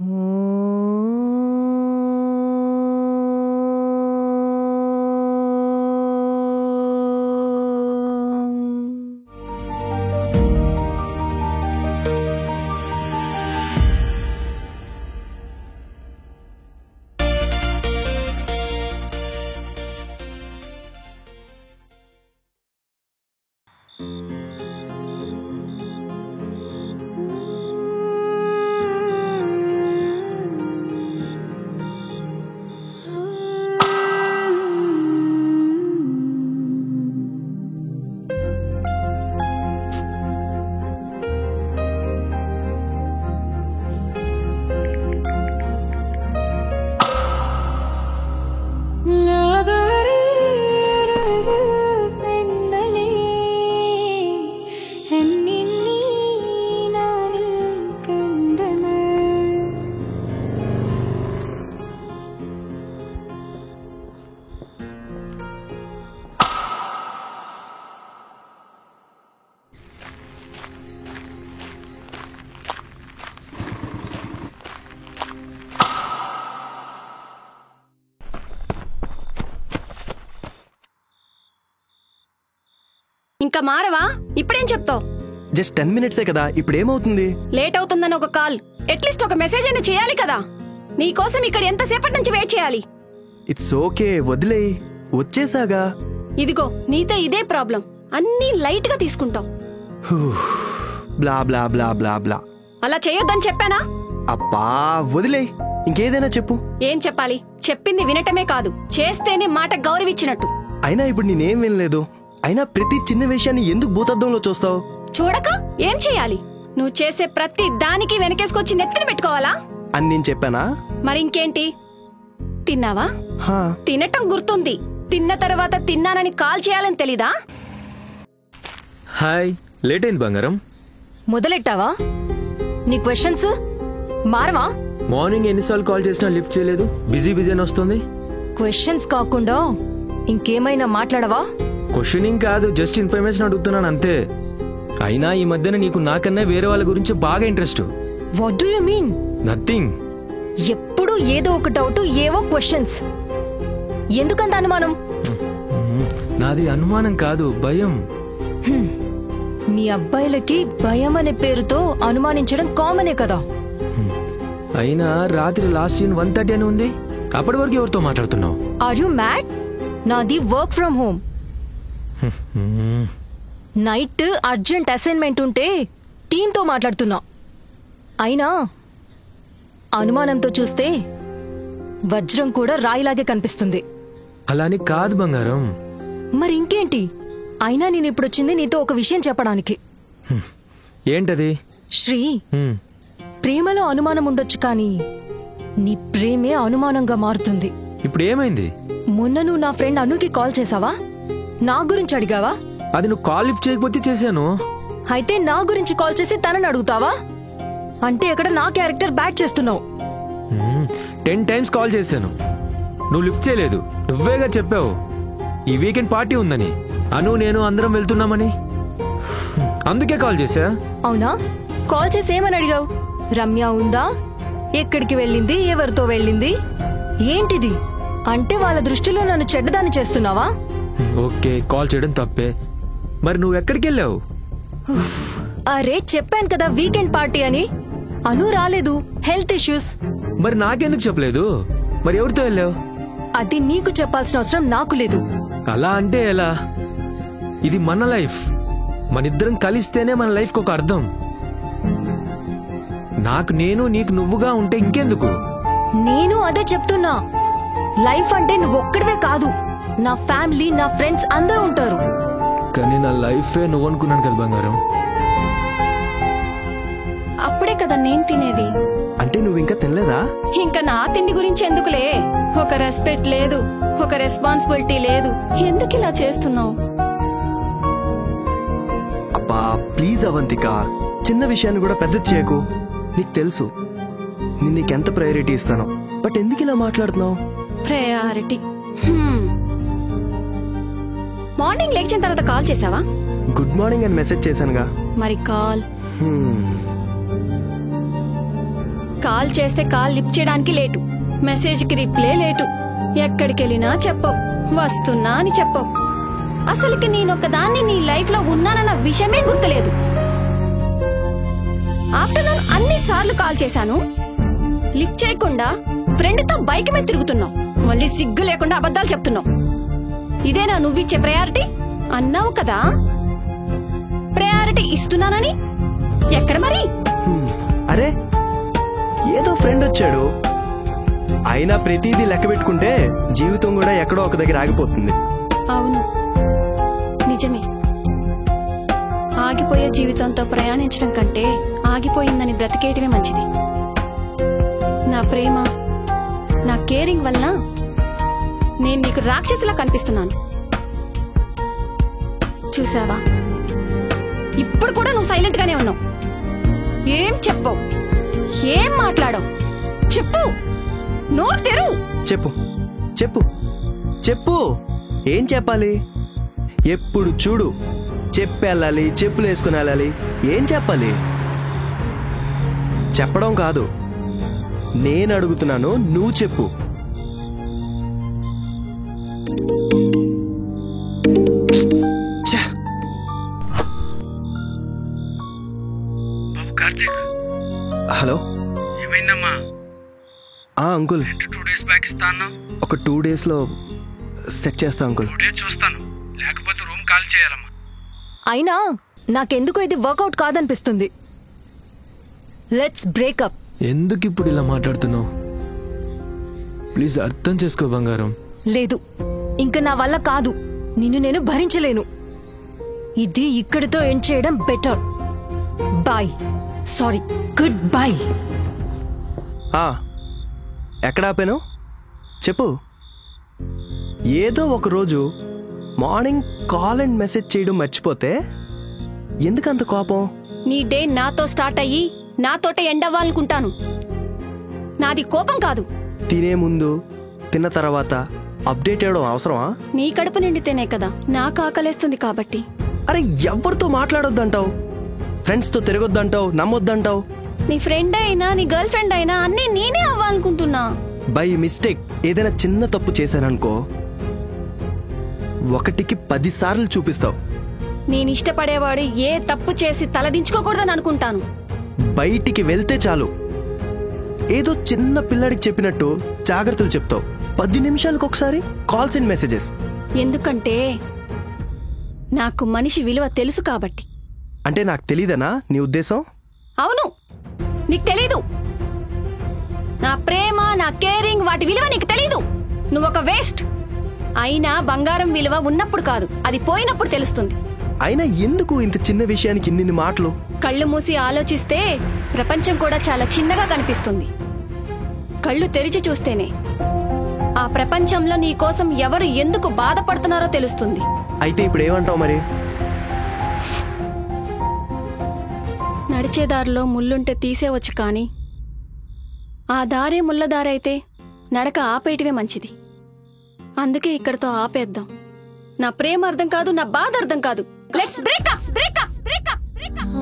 ఇంకా మారవా? ఇప్పుడేం చెప్తావు? జస్ట్ 10 మినిట్సే కదా, ఇప్పుడేమవుతుంది? లేట్ అవుతుందని ఒక కాల్, అట్లీస్ట్ ఒక మెసేజ్ అయినా చేయాలి కదా. నీకోసం ఇక్కడ ఎంతసేపటి నుంచి వెయిట్ చేయాలి? ఇట్స్ ఓకే, వదిలే, వచ్చేసాగా. ఇదిగో నీతో ఇదే ప్రాబ్లం, అన్నీ లైట్ గా తీసుకుంటావు. బ్లా బ్లా బ్లా బ్లా బ్లా. అలా చేయొద్దని చెప్పానా? అబ్బా వదిలే, ఇంకేదైనా చెప్పు. ఏం చెప్పాలి? చెప్పింది వినటమే కాదు, చేస్తేనే మాట గౌరవించినట్టు. అయినా ఇప్పుడు నేనేం వినలేదు. అయినా ప్రతి చిన్న విషయాన్ని ఎందుకు భూతద్దంలో చూస్తావు? చూడక ఏం చెయ్యాలి? నువ్వు చేసే ప్రతి దానికి వెనకేసుకొచ్చి నెత్తిన పెట్టుకోవాలా అని నేను చెప్పానా? మరింకేంటి? తిన్నావా? తినటం గుర్తుంది, తిన్న తర్వాత తిన్నానని కాల్ చేయాలని తెలీదా? హాయ్, లేట్ అయింది బంగారం. మొదలెట్టావా నీ క్వశ్చన్స్? మారవా? మార్నింగ్ ఎన్నిసార్లు కాల్ చేసినా లిఫ్ట్ చేయలేదు, బిజీ బిజీ అని వస్తుంది. క్వశ్చన్స్ కాకుండా ఇంకేమైనా మాట్లాడవా? క్వశ్చనింగ్ కాదు, జస్ట్ ఇన్ఫర్మేషన్ అడుగుతున్నాను అంతే. అయినా ఈ మధ్యన నీకు నాకన్నా వేరే వాళ్ళ గురించి బాగా interest. What do you mean? Nothing. ఎప్పుడు ఏదో ఒక డౌట్, ఏవో క్వశ్చన్స్. ఎందుకంత అనుమానం? నాది అనుమానం కాదు, భయం. మీ అబ్బాయిలకి భయం అనే పేరుతో అనుమానించడం కామనే కదా. అయినా రాత్రి లాస్ట్ సీన్ 1:30 అని ఉంది, అప్పటి వరకు ఎవరితో మాట్లాడుతున్నావు? Are you mad? నాది work from home. Night urgent assignment ఉంటే టీంతో మాట్లాడుతున్నా. అయినా అనుమానంతో చూస్తే వజ్రం కూడా రాయిలాగే కనిపిస్తుంది. అలాని కాదు బంగారం. మరి ఇంకేంటి? అయినా నేను ఇప్పుడు వచ్చింది నీతో ఒక విషయం చెప్పడానికి. ఏంటది? శ్రీ, ప్రేమలో అనుమానం ఉండొచ్చు, కానీ నీ ప్రేమే అనుమానంగా మారుతుంది. ఇప్పుడు ఏమైంది? మొన్న నువ్వు నా ఫ్రెండ్ అనుకి కాల్ చేసావా? నా గురించి అడిగావా? అది నువ్వు కాల్ లిఫ్ట్ చేయకపోతే చేశాను. అయితే నా గురించి కాల్ చేసి తనని అడుగుతావా? అంటే ఇక్కడ నా క్యారెక్టర్ బ్యాట్ చేస్తున్నావు. 10 టైమ్స్ కాల్ చేశాను, నువ్వు లిఫ్ట్ చేయలేదు. నువ్వేగా చెప్పావు ఈ వీకెండ్ పార్టీ ఉందని, అను నేను అందరం వెళ్తున్నామని. అందుకే కాల్ చేశా. అవునా? కాల్ చేసి ఏమని అడిగావు? రమ్య ఉందా? ఎక్కడికి వెళ్ళింది? ఎవరితో వెళ్ళింది? ఏంటిది? అంటే వాళ్ళ దృష్టిలో నన్ను చెడ్డదాన్ని చేస్తున్నావా? ఓకే, కాల్ చేయడం తప్పే. మరి నువ్వు ఎక్కడికి వెళ్ళావు? అరే చెప్పాను కదా వీకెండ్ పార్టీ అని. అను రాలేదు, హెల్త్ ఇష్యూస్. మరి నాకెందుకు చెప్పలేదు? మరి ఎవరితో వెళ్ళావు? అది నీకు చెప్పాల్సిన అవసరం నాకు లేదు. అలా అంటే ఎలా? ఇది మన లైఫ్, మనిద్దరం కలిస్తేనే మన లైఫ్ కి ఒక అర్థం. నాకు నేను, నీకు నువ్వుగా ఉంటే ఇంకెందుకు? నేను అదే చెప్తున్నా. లైఫ్ అంటే నువ్వొక్కడివే కాదు, నా ఫ్యామిలీ, నా ఫ్రెండ్స్ అందరూ ఉంటారు. కానీ నా లైఫే నువ్వు అనుకున్నాను కదా బంగారం. అప్పుడే కదా నేను తినేది. అంటే నువ్వు ఇంకా తినలేదా? ఇంకా నా తిండి గురించి ఎందుకులే. ఒక రెస్పెక్ట్ లేదు, ఒక రెస్పాన్సిబిలిటీ లేదు. ఎందుకు ఇలా చేస్తున్నావు? అబ్బా ప్లీజ్ అవంతిక, చిన్న విషయాన్ని కూడా పెద్దది చేయకు. నీకు తెలుసు నేను నీకెంత ప్రయారిటీ ఇస్తాను. బట్ ఎందుకు ఇలా మాట్లాడుతున్నావు? ప్రయారిటీ? మార్నింగ్ లేచిన తర్వాత కాల్ చేసావా? గుడ్ మార్నింగ్ అని మెసేజ్ చేశానుగా. మరి కాల్? కాల్ చేస్తే కాల్ లిఫ్ట్ చేయడానికి లేటు, మెసేజ్కి రిప్లై లేటు, ఎక్కడికెళ్ళినా చెప్పవు, వస్తున్నా అని చెప్పవు. అసలుకి నేనొక్కదాన్ని నీ లైఫ్ లో ఉన్నానన్న విషయమే గుర్తులేదు. ఆఫ్టర్నూన్ అన్నిసార్లు కాల్ చేశాను, లిఫ్ట్ చేయకుండా ఫ్రెండ్ తో బైక్ మీద తిరుగుతున్నావు. మళ్ళీ సిగ్గు లేకుండా అబద్ధాలు చెప్తున్నావు. ఇదేనా నువ్విచ్చే ప్రయారిటీ? అన్నావు కదా ప్రయారిటీ ఇస్తున్నానని. ఎక్కడ మరి? అరే ఏదో ఫ్రెండ్ వచ్చాడు, అయినా ప్రతిదీ లెక్క పెట్టుకుంటే జీవితం కూడా ఎక్కడో ఒక దగ్గర ఆగిపోతుంది. అవును నిజమే. ఆగిపోయే జీవితంతో ప్రయాణించడం కంటే ఆగిపోయిందని బ్రతికేయటమే మంచిది. నా ప్రేమ, నా కేరింగ్ వల్ల నేను నీకు రాక్షసులా కనిపిస్తున్నాను. చూసావా, ఇప్పుడు కూడా నువ్వు సైలెంట్ గానే ఉన్నావు. ఏం చెప్పవు, ఏం మాట్లాడవు. చెప్పు, నోరు తెరువు. చెప్పు చెప్పు చెప్పు. ఏం చెప్పాలి? ఎప్పుడు చూడు చెప్పెళ్ళాలి, చెప్పులు వేసుకుని వెళ్ళాలి. ఏం చెప్పాలి? చెప్పడం కాదు, నేను అడుగుతున్నాను, నువ్వు చెప్పు. హలో, ఏమైందమ్మా? అంకుల్ 2 days బ్యాక్ ఇస్తాను. ఒక 2 days లో సెట్ చేస్తా అంకుల్. 2 days చూస్తాను, లేకపోతే రూమ్ కాల్ చేయాలమ్మా. అయినా నాకెందుకో ఇది వర్కౌట్ కాదనిపిస్తుంది. Let's breakup. ఎందుకు ఇప్పుడు ఇలా మాట్లాడుతున్నావు? ప్లీజ్ అర్థం చేసుకో బంగారం. లేదు, ఇంకా నా వల్ల కాదు. నిన్ను నేను భరించలేను. ఇది ఇక్కడితో ఎండ్ చేయడం better. Bye. Sorry, good bye. ఎక్కడ ఆపాను చెప్పు. ఏదో ఒక రోజు మార్నింగ్ కాల్ అండ్ మెసేజ్ చేయడం మర్చిపోతే ఎందుకంత కోపం? నీ డే నాతో స్టార్ట్ అయ్యి నాతోటే ఎండ్ అవ్వాలనుకుంటాను. నాది కోపం కాదు. తినే ముందు, తిన్న తర్వాత అప్డేట్ అవ్వడం అవసరమా? నీ కడుపు నిండితేనే కదా నాకు ఆకలేస్తుంది కాబట్టి. అరే ఎవరితో మాట్లాడొద్దంటావు, ఫ్రెండ్స్ తో తిరగొద్దంటావు, నమ్మొద్దంటావు. నీ ఫ్రెండ్ అయినా నీ గర్ల్ ఫ్రెండ్ అయినా అన్నీ నేనే అవ్వాలనుకుంటున్నా. బై మిస్టేక్ ఏదైనా చిన్న తప్పు చేశాననుకో, 1కి 10 సార్లు చూపిస్తావు. నేను ఇష్టపడేవాడు ఏ తప్పు చేసి తలదించుకోకూడదని అనుకుంటాను. బయటికి వెళ్తే చాలు ఏదో చిన్న పిల్లాడికి చెప్పినట్టు జాగ్రత్తలు చెప్తావు. 10 నిమిషాలకు ఒకసారి కాల్స్ అండ్ మెసేజెస్. ఎందుకంటే నాకు మనిషి విలువ తెలుసు కాబట్టి. అంటే నాకు తెలీదనా నీ ఉద్దేశం? అవును, నీకు తెలీదు. నా ప్రేమ, నా కేరింగ్, వాటి విలువ నీకు తెలీదు. నువ్వొక వేస్ట్. అయినా బంగారం విలువ ఉన్నప్పుడు కాదు, అది పోయినప్పుడు తెలుస్తుంది. అయినా ఎందుకు ఇంత చిన్న విషయానికి ఇన్ని మాటలు? కళ్ళు మూసి ఆలోచిస్తే ప్రపంచం కూడా చాలా చిన్నగా కనిపిస్తుంది. కళ్ళు తెరిచి చూస్తేనే ఆ ప్రపంచంలో నీ కోసం ఎవరు ఎందుకు బాధపడుతున్నారో తెలుస్తుంది. అయితే ఇప్పుడు ఏమంటావు మరి? నడిచేదారిలో ముళ్ళుంటే తీసేవచ్చు, కానీ ఆ దారే ముళ్ళదారైతే నడక ఆపేయటమే మంచిది. అందుకే ఇక్కడతో ఆపేద్దాం. నా ప్రేమ అర్థం కాదు, నా బాధ అర్థం కాదు. Let's breakup, breakup, breakup, breakup.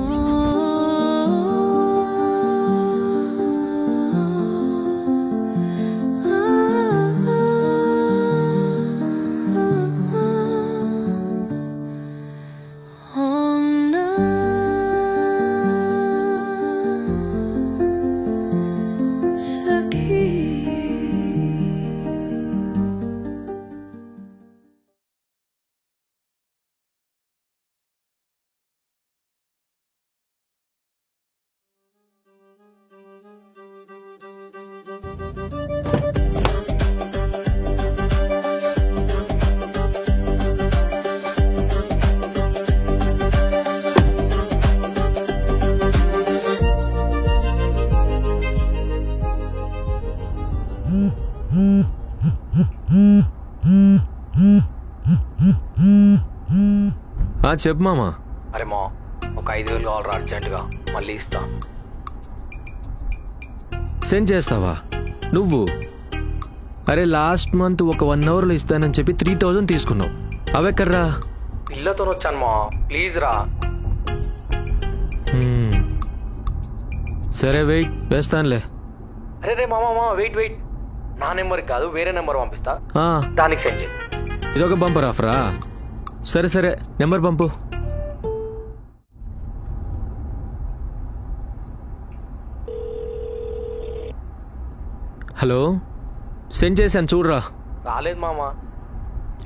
చెప్పు మామా. అరే మా, ఒక 5,000 కావాలరా అర్జెంటుగా, మళ్ళీ ఇస్తా. సెండ్ చేస్తావా నువ్వు? అరే లాస్ట్ మంత్ ఒక 1 అవర్లో ఇస్తానని చెప్పి 3,000 తీసుకున్నావు. అవెక్కడ్రా? ఇల్లతో వచ్చాను మా, ప్లీజ్ రా. సరే వెయిట్, వేస్తానులే. అరే రే మామ వెయిట్ నా నెంబర్ కాదు, వేరే నెంబర్ పంపిస్తా, ఆ, దానికి సెండ్ చేయి. ఇదొక బంపర్ ఆఫరా? సరే నెంబర్ పంపు. హలో, సెండ్ చేశాను చూడరా. రాలేదు మామ.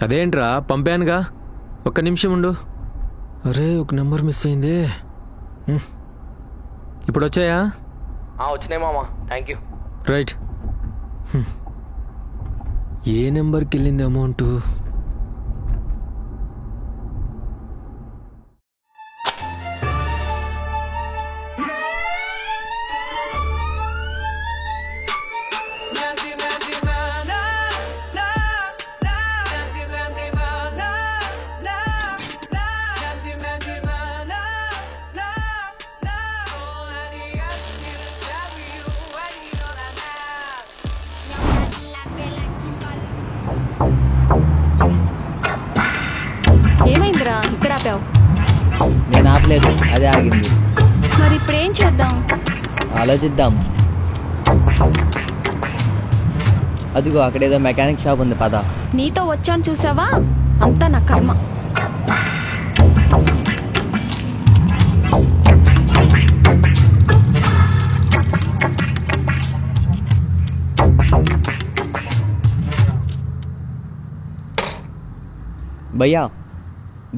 అదేంట్రా, పంపానుగా, ఒక్క నిమిషం ఉండు. అరే ఒక నెంబర్ మిస్ అయింది. ఇప్పుడు వచ్చాయా? వచ్చినాయి మామ, థ్యాంక్ యూ. రైట్. ఏ నెంబర్కి వెళ్ళింది అమౌంట్? ఏమైందిరా ఇక్కడ ఆపావు? నేను ఆపలేదు, అదే ఆగింది. మరి ఇప్పుడు ఏం చేద్దాం? ఆలోచిద్దాం. అదిగో అక్కడేదో మెకానిక్ షాప్ ఉంది, పద. నీతో వచ్చాను చూసావా, అంతా నా కర్మ.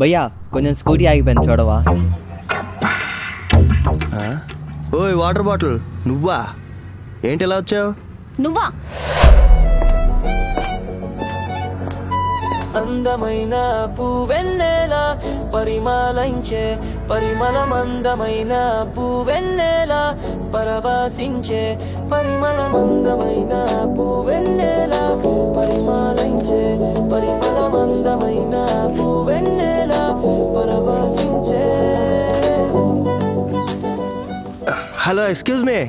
భయ్యా కొంచెం స్కూటీ ఆగిపోయింది, చూడవా? ఓయ్ వాటర్ బాటిల్, నువ్వా? ఏంటి ఇలా వచ్చావు? నువ్వా? అందమైన పువ్వెన్నెల పరిమళించే పరిమళమందమైన పువ్వెన్నెల పరవశించే పరిమళమందమైన పువ్వెన్నెల పరిమళించే పరిమళమందమైన పువ్వెన్నెల పరవశించే. హలో, ఎక్స్క్యూజ్ మీ,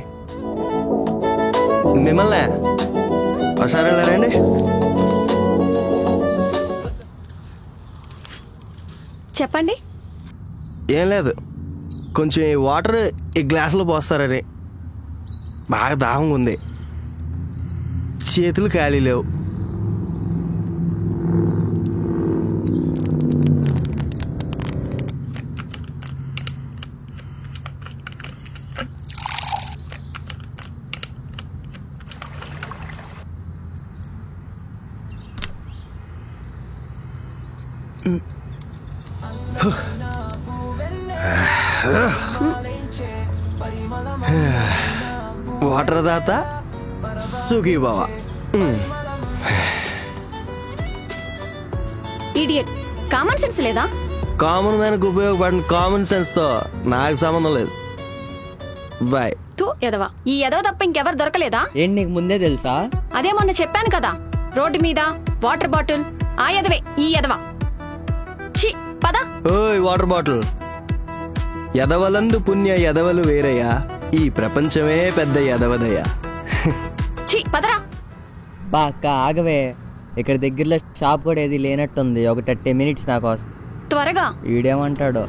మిమ్మల్ని ఒకసారి వెళ్ళారండి. చెప్పండి. ఏం లేదు, కొంచెం ఈ వాటర్ ఈ గ్లాసులో పోస్తారని. బాగా దాహంగా ఉంది, చేతులు ఖాళీ లేవు. వాటర్ దాత సుఖీ బావా. ఇడియట్, కామన్ సెన్స్ లేదా? కామన్ మ్యాన్కి ఉపయోగపడిన కామన్ సెన్స్తో నాకు సంబంధం లేదు. బాయ్. తూ ఎదవా, ఈ ఎదవ తప్ప ఇంకెవరు దొరకలేదా? ఏంటి నీకు ముందే తెలుసా? అదే మొన్న చెప్పాను కదా, రోడ్డు మీద వాటర్ బాటిల్, ఆ ఎదవే ఈ ఎదవా. ఛీ, పద. ఓయ్ వాటర్ బాటిల్, ఎదవలందు పుణ్య ఎదవలు వేరయ్యా, ఈ ప్రపంచమే పెద్ద ఎదవదయ్యా. ఛీ, పదరా. బా అక్క ఆగవే, ఇక్కడ దగ్గరలో షాప్ కూడా ఏది లేనట్టుంది, ఒక 30 minutes నా కోసం. త్వరగా. ఈడేమంటాడో.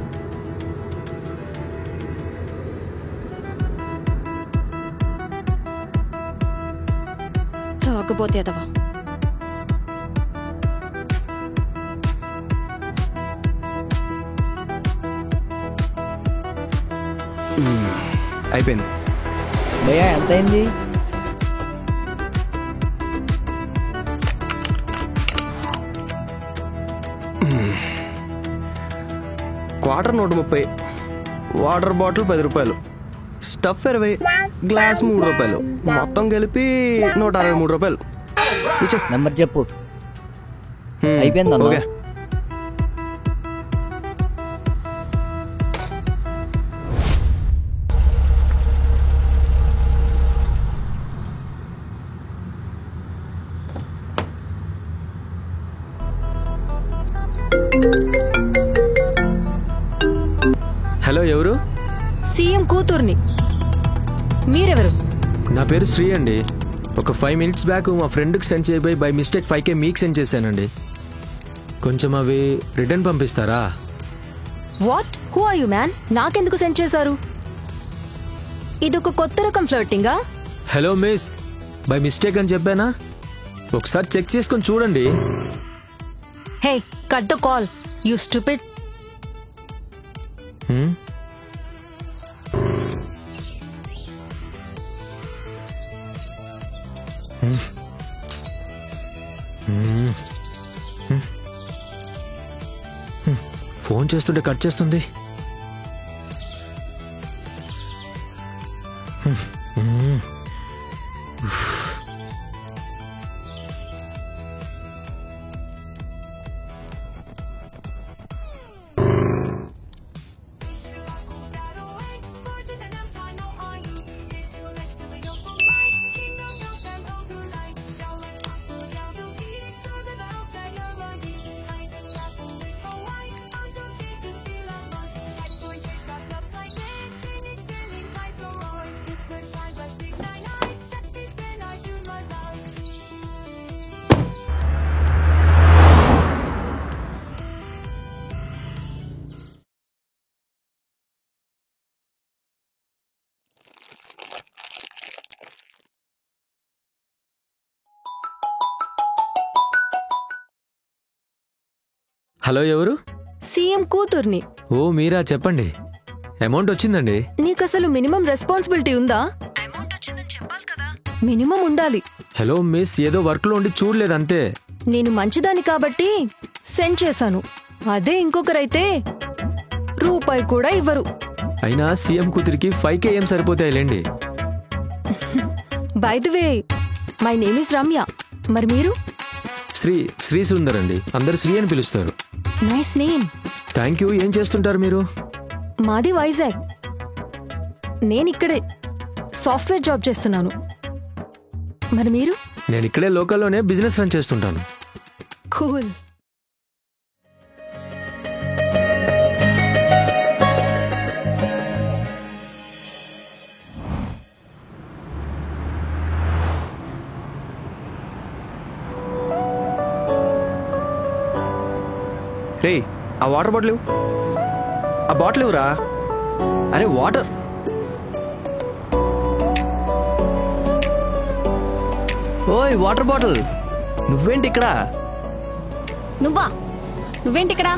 తాగబోతే ఎదవా. అయిపోయింది. భయ్యా ఎంతైంది? క్వార్టర్ 130, వాటర్ బాటిల్ 10 రూపాయలు, స్టఫ్ 20, గ్లాస్ 3 రూపాయలు, మొత్తం కలిపి 163 రూపాయలు. నెంబర్ చెప్పు. అయిపోయిందన్నా. ఓకే. హలో, ఎవరు? సీఎం కూతుర్ని. మీరెవరు? నా పేరు శ్రీ అండి. ఒక 5 minutes బ్యాక్ మా ఫ్రెండ్కి సెండ్ చేయబోయి బై మిస్టేక్ 5K మీకు సెండ్ చేశానండి. కొంచెం అవి రిటర్న్ పంపిస్తారా? What? Who are you man? నాకెందుకు సెండ్ చేశారు? ఇదొక కొత్త రకం ఫ్లర్టింగా? హలో మిస్, బై మిస్టేక్ అని చెప్పానా? ఒకసారి చెక్ చేసుకొని చూడండి. Hey cut the call you stupid. Phone చేస్తుంటే కట్ చేస్తుంది. హలో, ఎవరు? సీఎం కూతుర్ని. ఓ మీరా, చెప్పండి. అమౌంట్ వచ్చిందండి. నీకసలు మినిమం రెస్పాన్సిబిలిటీ ఉందా? అమౌంట్ వచ్చిందని చెప్పాలి కదా. మినిమం ఉండాలి. హలో మిస్, ఏదో వర్క్ లో ఉండి చూడలేదంతే. నేను మంచిదాన్ని కాబట్టి సెండ్ చేశాను. అదే ఇంకొకరైతే రూపాయి కూడా ఇవ్వరు. అయినా సీఎం కూతురికి 5K ఏం సరిపోతాయిలేండి. By the way, my name is Ramya. మరి మీరు? శ్రీ సుందర్ అండి. అందరు శ్రీ అని పిలుస్తారు. Nice name. Thank you. ఏం చేస్తుంటారు మీరు? మాది వైజాగ్. నేనిక్కడే సాఫ్ట్వేర్ జాబ్ చేస్తున్నాను. మరి మీరు? నేను ఇక్కడే లోకల్లోనే బిజినెస్ రన్ చేస్తుంటాను. కూల్. రే, ఆ వాటర్ బాటిల్ ఇవ్వు. ఆ బాటిల్ ఇవ్వరా. అరే వాటర్. ఓయ్ వాటర్ బాటిల్, నువ్వేంటి ఇక్కడ? నువ్వేంటి ఇక్కడ?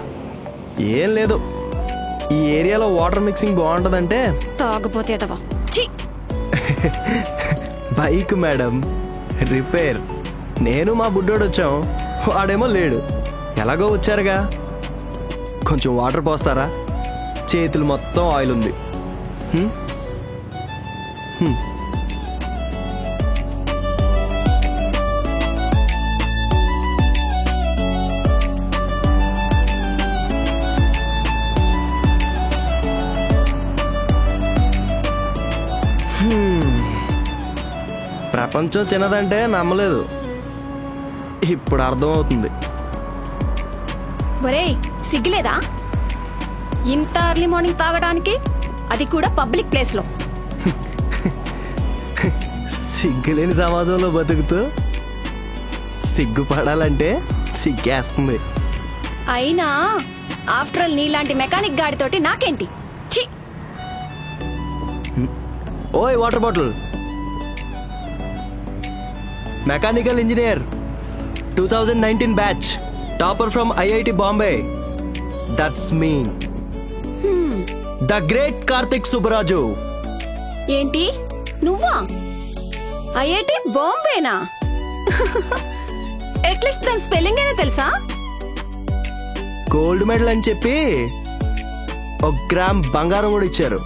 ఏం లేదు, ఈ ఏరియాలో వాటర్ మిక్సింగ్ బాగుంటుందంటే. తాగపోతే ఎదవా. ఛీ! Bike madam, repair. నేను మా బుడ్డోడు వచ్చాం, వాడేమో లేడు. ఎలాగో వచ్చారుగా, కొంచెం వాటర్ పోస్తారా? చేతులు మొత్తం ఆయిల్ ఉంది. ప్రపంచం చిన్నదంటే నమ్మలేదు, ఇప్పుడు అర్థమవుతుంది. ఒరేయ్, సిగ్గులేదా ఇంత ఎర్లీ మార్నింగ్ తాగడానికి? అది కూడా పబ్లిక్ ప్లేస్ లో. సిగ్గులేని సమాజంలో బతుకుతూ సిగ్గుపడాలంటే సిగ్గేస్తుంది. అయినా ఆఫ్టర్ ఆల్ నీలాంటి మెకానిక్ గాడితోటి నాకేంటి? ఛీ! ఓయ్ water bottle, mechanical engineer 2019 batch, topper from IIT Bombay. That's me, the great Karthik Subbaraju. ఏంటి నువ్వా? IIT బాంబేనా? అట్లీస్ట్ దాని స్పెల్లింగ్ అయినా తెలుసా? గోల్డ్ మెడల్ అని చెప్పి 1 గ్రామ్ బంగారం కూడా ఇచ్చారు.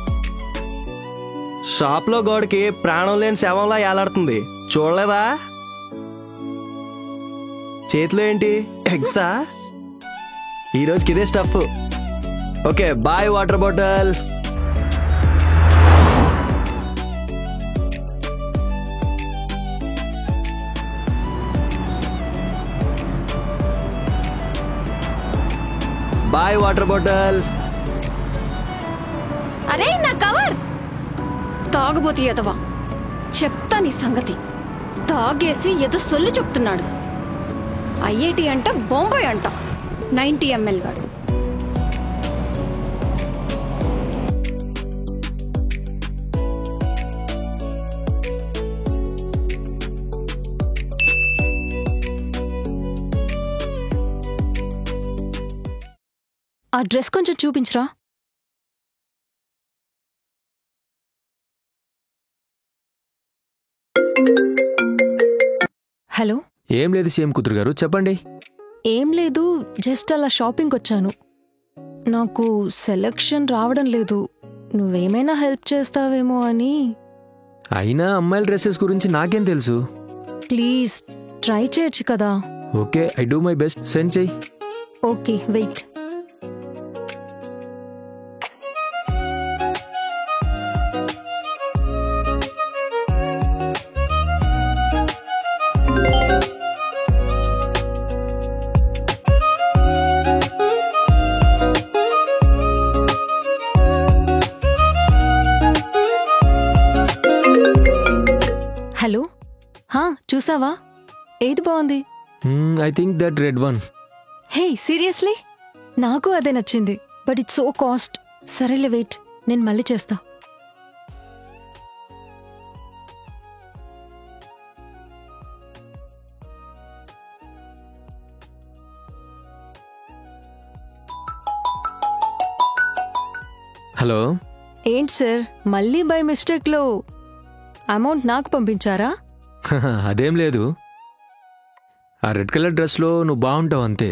షాప్ లో గోడకి ప్రాణం లేని శవంలా ఏలాడుతుంది, చూడలేదా? చేతిలో ఏంటి, ఎగ్సా? ఈ రోజుకి ఇదే stuff. Okay bye water bottle. Bye water bottle. అరే నా కవర్. తాగబోతు ఎదవా, చెప్తా నీ సంగతి. తాగేసి ఏదో సొల్లు చెప్తున్నాడు. IIT అంట, బొంబాయి అంట, 90 ml గాడు. డ్రెస్ కొంచెం చూపించరా. హలో. ఏం లేదు సీఎం కూతురు గారు, చెప్పండి. ఏం లేదు, జస్ట్ అలా షాపింగ్ వచ్చాను. నాకు సెలక్షన్ రావడం లేదు, నువ్వేమైనా హెల్ప్ చేస్తావేమో అని. అయినా అమ్మాయిల డ్రెస్సెస్ గురించి నాకేం తెలుసు. ప్లీజ్ ట్రై చేయొచ్చు కదా. Okay, I do my best. Send చెయ్యి. Okay, wait. హలో. చూసావా, ఏది బాగుంది? I think that red one. Hey seriously, నాకు అదే నచ్చింది, బట్ ఇట్స్ సో కాస్ట్. సరేలే, వెయిట్, నేను మళ్ళీ చేస్తా. హలో. ఏంటి సార్, మళ్ళీ బై మిస్టేక్లో అమౌంట్ నాకు పంపించారా? అదేం లేదు, ఆ రెడ్ కలర్ డ్రెస్లో నువ్వు బాగుంటావు అంతే.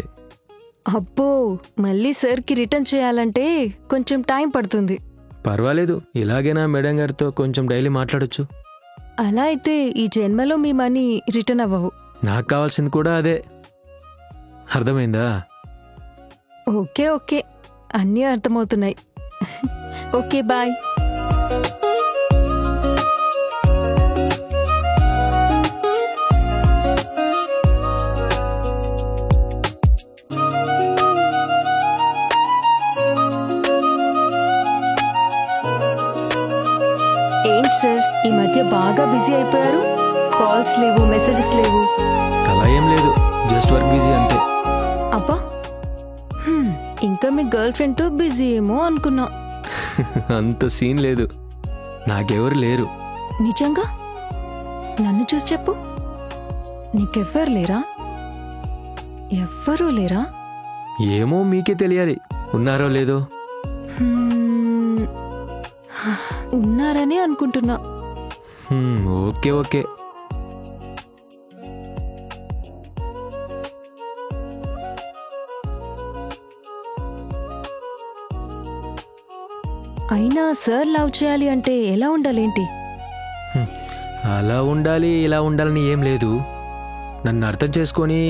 అబ్బో, మళ్ళీ సార్కి రిటర్న్ చేయాలంటే కొంచెం టైం పడుతుంది. పర్వాలేదు, ఇలాగైనా మేడం గారితో కొంచెం డైలీ మాట్లాడొచ్చు. అలా అయితే ఈ జన్మలో మీ మనీ రిటర్న్ అవ్వవు. నాకు కావాల్సింది కూడా అదే, అర్థమైందా? ఓకే ఓకే, అన్నీ అర్థమవుతున్నాయి. Okay, bye. ఏంటి సార్, ఈ మధ్య బాగా బిజీ అయిపోయారు? కాల్స్ లేవు, మెసేజెస్ లేవు. అలా ఏం లేదు, జస్ట్ వర్క్ బిజీ అంతే. అబ్బా, ఇంకా మీ గర్ల్ ఫ్రెండ్తో బిజీ ఏమో అనుకున్నా. అంత సీన్ లేదు, నాకెవరు లేరు. నిజంగా? నన్ను చూసి చెప్పు, నీకెవ్వరు లేరా? ఎవ్వరూ లేరా? ఏమో మీకే తెలియాలి, ఉన్నారో లేదో. ఉన్నారని అనుకుంటున్నా. Okay okay. అయినా సార్ లవ్ చేయాలి అంటే ఎలా ఉండాలేంటి? అలా ఉండాలి ఇలా ఉండాలని ఏం లేదు, నన్ను అర్థం చేసుకొని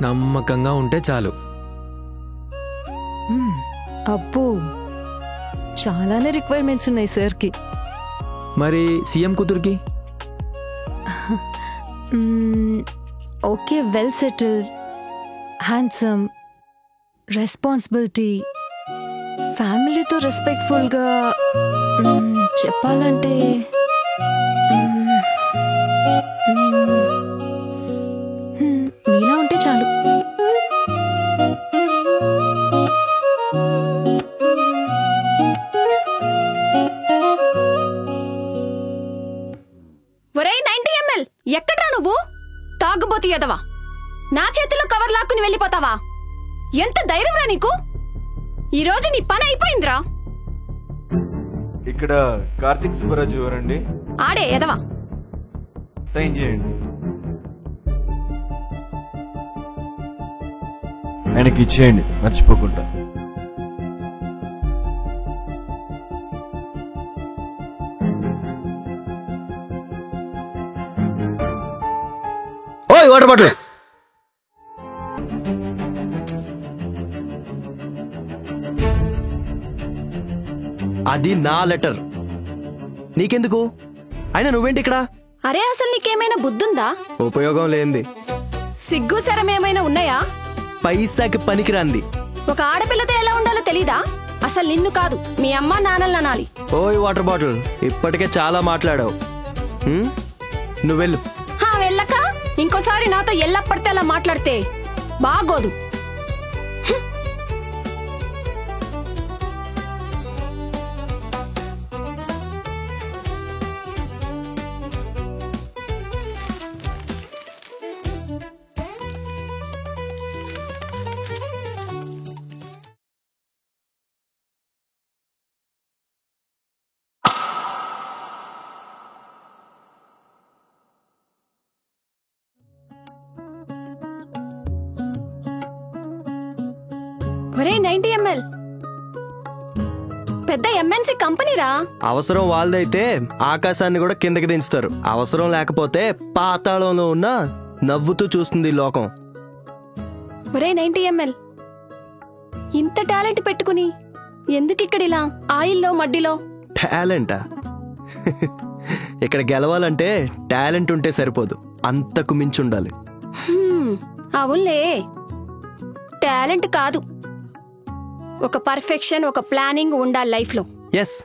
నమ్మకంగా ఉంటే చాలు. అబ్బో, చాలానే రిక్వైర్మెంట్స్ ఉన్నాయి సార్కి. మరి సీఎం కూతురికి? Okay, well settled, handsome, responsibility, ఫ్యామిలీతో రెస్పెక్ట్ఫుల్గా, చెప్పాలంటే మీలా ఉంటే చాలు. ఒరేయ్ 90 ml, ఎక్కడ్రా నువ్వు? తాగుబోతు ఎదవా, నా చేతిలో కవర్ లాక్కుని వెళ్ళిపోతావా? ఎంత ధైర్యంరా నీకు? ఈరోజు నీ పని అయిపోయిందిరా. ఇక్కడ కార్తిక్ సుబ్బరాజు ఎవరండి? ఆడే ఎదవా. సైన్ చేయండి. ఆయనకి ఇచ్చేయండి మర్చిపోకుండా. ఓయ్ వాటర్ బాటిల్. అది నా లెటర్, నీకెందుకు? అయినా నువ్వేంటి ఇక్కడ? అరే, అసలు నీకేమైనా బుద్ధుందా? ఉపయోగం లేంది, సిగ్గు శరమేమైనా ఉన్నాయా? పైసాకి పనికిరాంది. ఒక ఆడపిల్లతో ఎలా ఉండాలో తెలీదా? అసలు నిన్ను కాదు, మీ అమ్మ నాన్నల్ని అనాలి. ఓయ్ వాటర్ బాటిల్, ఇప్పటికే చాలా మాట్లాడావు, నువ్వెళ్ళు. వెళ్ళక ఇంకోసారి నాతో ఎల్లప్పటితే అలా మాట్లాడితే బాగోదు. ఒరే 90 ml పెద్ద ఎంఎన్సీ కంపెనీరా. అవసరం వాళ్ళదైతే ఆకాశాన్ని కూడా కిందకి దించుతారు. అవసరం లేకపోతే పాతాళంలో ఉన్న నవ్వుతూ చూస్తుంది ఈ లోకం. ఒరే 90 ml ఇంత టాలెంట్ పెట్టుకుని ఎందుకు ఇక్కడ ఇలా ఆయిల్లో మడ్డిలో? టాలెంటా? ఇక్కడ గెలవాలంటే టాలెంట్ ఉంటే సరిపోదు, అంతకు మించి ఉండాలి. అవునులే, టాలెంట్ కాదు, ఒక పర్ఫెక్షన్, ఒక ప్లానింగ్ ఉండాలి లైఫ్లో. ఎస్,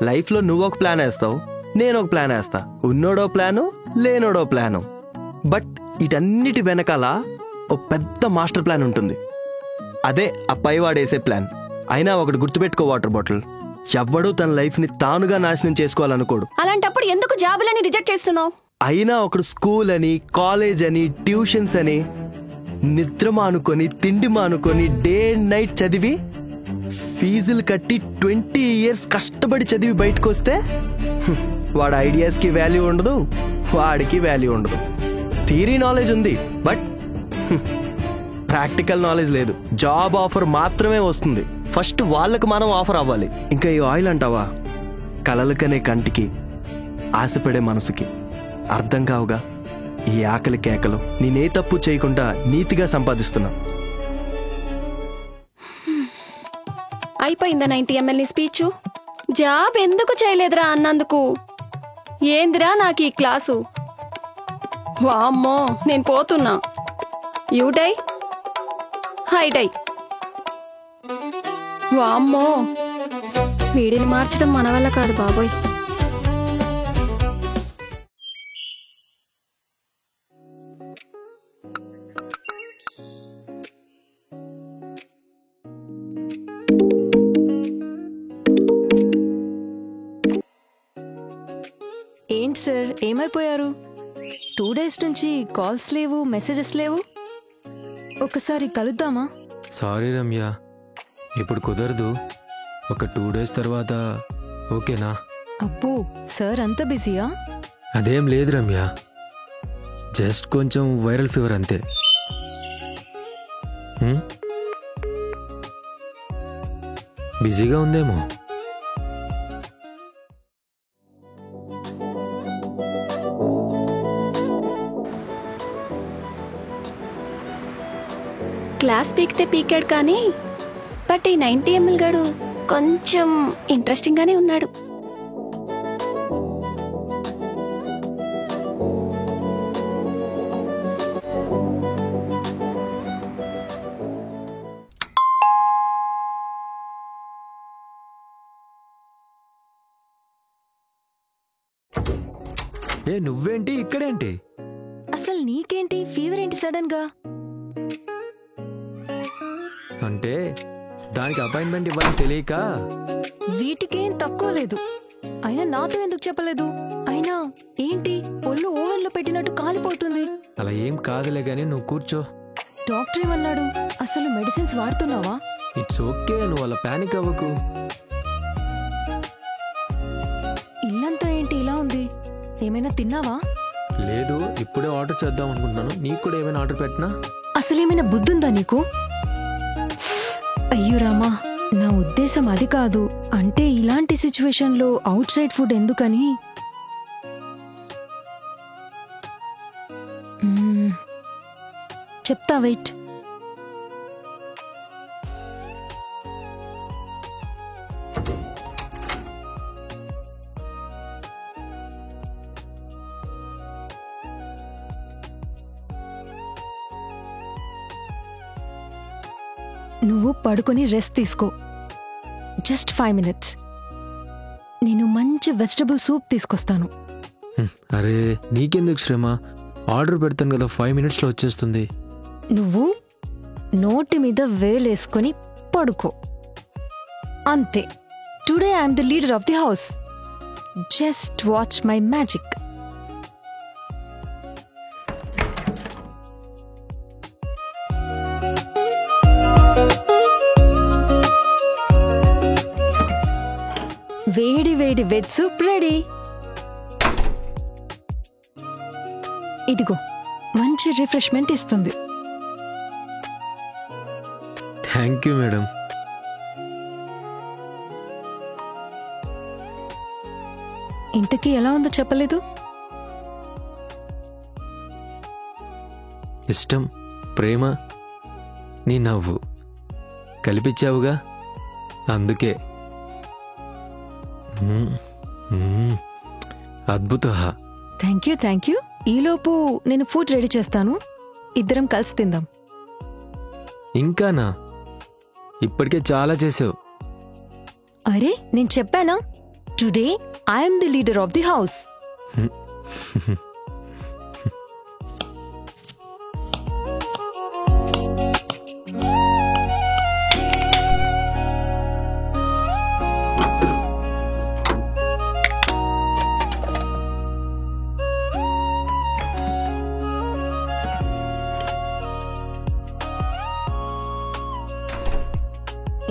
లైఫ్లో నువ్వు ఒక ప్లాన్ వేస్తావు, నేను ఒక ప్లాన్ వేస్తా. ఉన్నోడో ప్లాను, లేనోడో ప్లాను. బట్ వీటన్నిటి వెనకాల ఓ పెద్ద మాస్టర్ ప్లాన్ ఉంటుంది. అదే ఆ పైవాడేసే ప్లాన్. అయినా ఒకటి గుర్తుపెట్టుకో వాటర్ బాటిల్, ఎవ్వడూ తన లైఫ్ని తానుగా నాశనం చేసుకోవాలనుకోడు. అలాంటప్పుడు ఎందుకు జాబులని రిజెక్ట్ చేస్తున్నావు? అయినా ఒకడు స్కూల్ అని, కాలేజ్ అని, ట్యూషన్స్ అని నిద్ర మానుకొని, తిండి మానుకొని, డే అండ్ నైట్ చదివి, ఫీజులు కట్టి 20 years కష్టపడి చదివి బయటకు వస్తే వాడి ఐడియాస్కి వాల్యూ ఉండదు, వాడికి వాల్యూ ఉండదు. థియరీ నాలెడ్జ్ ఉంది, బట్ ప్రాక్టికల్ నాలెడ్జ్ లేదు. జాబ్ ఆఫర్ మాత్రమే వస్తుంది, ఫస్ట్ వాళ్ళకి మనం ఆఫర్ అవ్వాలి. ఇంకా ఈ ఆయిల్ అంటావా, కలలకనే కంటికి, ఆశపడే మనసుకి అర్థం కావుగా ఈ ఆకలి కేకలు. నేనే తప్పు చేయకుండా నీతిగా సంపాదిస్తున్నా. అయిపోయిందా 90 ml నీ స్పీచ్? జాబ్ ఎందుకు చేయలేదురా అన్నందుకు. ఏందిరా నాకు ఈ క్లాసు? వామ్మో, నేను పోతున్నా. యూటై హైటై. వామ్మో, వీడిని మార్చడం మన వల్ల కాదు బాబోయ్. ఏంటి సార్, ఏమైపోయారు? 2 days నుంచి కాల్స్ లేవు, మెసేజెస్ లేవు. ఒకసారి కలుద్దామా? సారీ రమ్య, ఇప్పుడు కుదరదు. ఒక 2 days తర్వాత ఓకేనా? అబ్బో, సార్ అంత బిజీయా? అదేం లేదు రమ్య, జస్ట్ కొంచెం వైరల్ ఫీవర్ అంతే. బిజీగా ఉందేమో. క్లాస్ పీకితే పీకాడు కానీ, బట్ ఈ 90 ml గాడు కొంచెం ఇంట్రెస్టింగ్ గానే ఉన్నాడు. ఏ నువ్వేంటి ఇక్కడేంటి? అసలు నీకేంటి ఫీవర్ ఏంటి సడన్ గా? అంటే దానికి అపాయింట్మెంట్ ఇవ్వాలని తెలియక. వీటికేం తక్కువ లేదు, అయినా నాతో ఎందుకు చెప్పలేదు? అయినా ఏంటి ఒళ్ళు ఓవెన్లో పెట్టినట్టు కాలిపోతుంది? అలా ఏం కాదులే గానీ నువ్వు కూర్చో. డాక్టర్ ఏమన్నాడు? అసలు మెడిసిన్స్ వాడుతున్నావా? ఇట్స్ ఓకే, నువ్వు అలా ప్యానిక్ అవ్వకు. ఇల్లంతా ఏంటి ఇలా ఉంది? ఏమైనా తిన్నావా? లేదు, ఇప్పుడే ఆర్డర్ చేద్దాం అనుకుంటున్నాను. నీకు కూడా ఏమైనా ఆర్డర్ పెట్టినా? అసలేమైనా బుద్ధుందా నీకు? అయ్యో రామా, నా ఉద్దేశం అది కాదు. అంటే ఇలాంటి సిచ్యువేషన్ లో అవుట్ సైడ్ ఫుడ్ ఎందుకని. చెప్తా, వెయిట్. నువ్వు పడుకొని రెస్ట్ తీసుకో. Just 5 minutes. నేను మంచి వెజిటబుల్ సూప్ తీసుకొస్తాను. అరే నీకెందుకు శ్రమ, ఆర్డర్ పెడతాను కదా, 5 minutesలో వచ్చేస్తుంది. నువ్వు నోటి మీద వేలేసుకొని పడుకో అంతే. Today I'm the leader of the house. Just watch my magic. వేడి వేడి వెజ్ సూప్ రెడీ. ఇదిగో, మంచి రిఫ్రెష్మెంట్ ఇస్తుంది. Thank you madam. ఇంతకీ ఎలా ఉందో చెప్పలేదు. ఇష్టం, ప్రేమ, నీ నవ్వు కలిపిచ్చావుగా, అందుకే. అద్భుత. Thank you. ఈలోపు నేను ఫుడ్ రెడీ చేస్తాను, ఇద్దరం కలిసి తిందాం. ఇంకానా? ఇప్పటికే చాలా చేసావు. అరే నేను చెప్పానా, today I'm the leader of the house.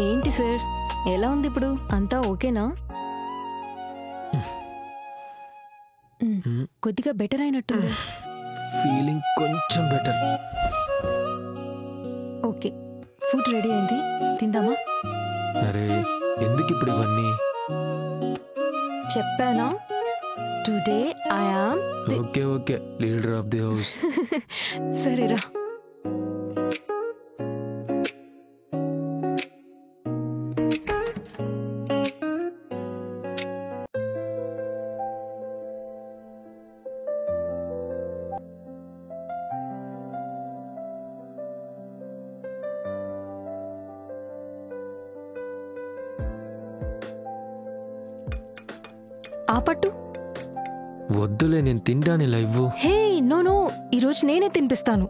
ఏంటి సార్, ఎలా ఉంది ఇప్పుడు? అంతా ఓకేనా? కొద్దిగా బెటర్ అయినట్టుంది. ఫీలింగ్ కొంచెం బెటర్. ఓకే, ఫుడ్ రెడీ అయింది, తిందామా? అరే ఎందుకు ఇప్పుడు ఇవన్నీ? చెప్పానా, today I am. Okay leader of the house. సరేరా. ఆపట్టు. వద్దులే, నేను తింటాను ఇలా ఇవ్వు. హే నో, ఈరోజు నేనే తినిపిస్తాను.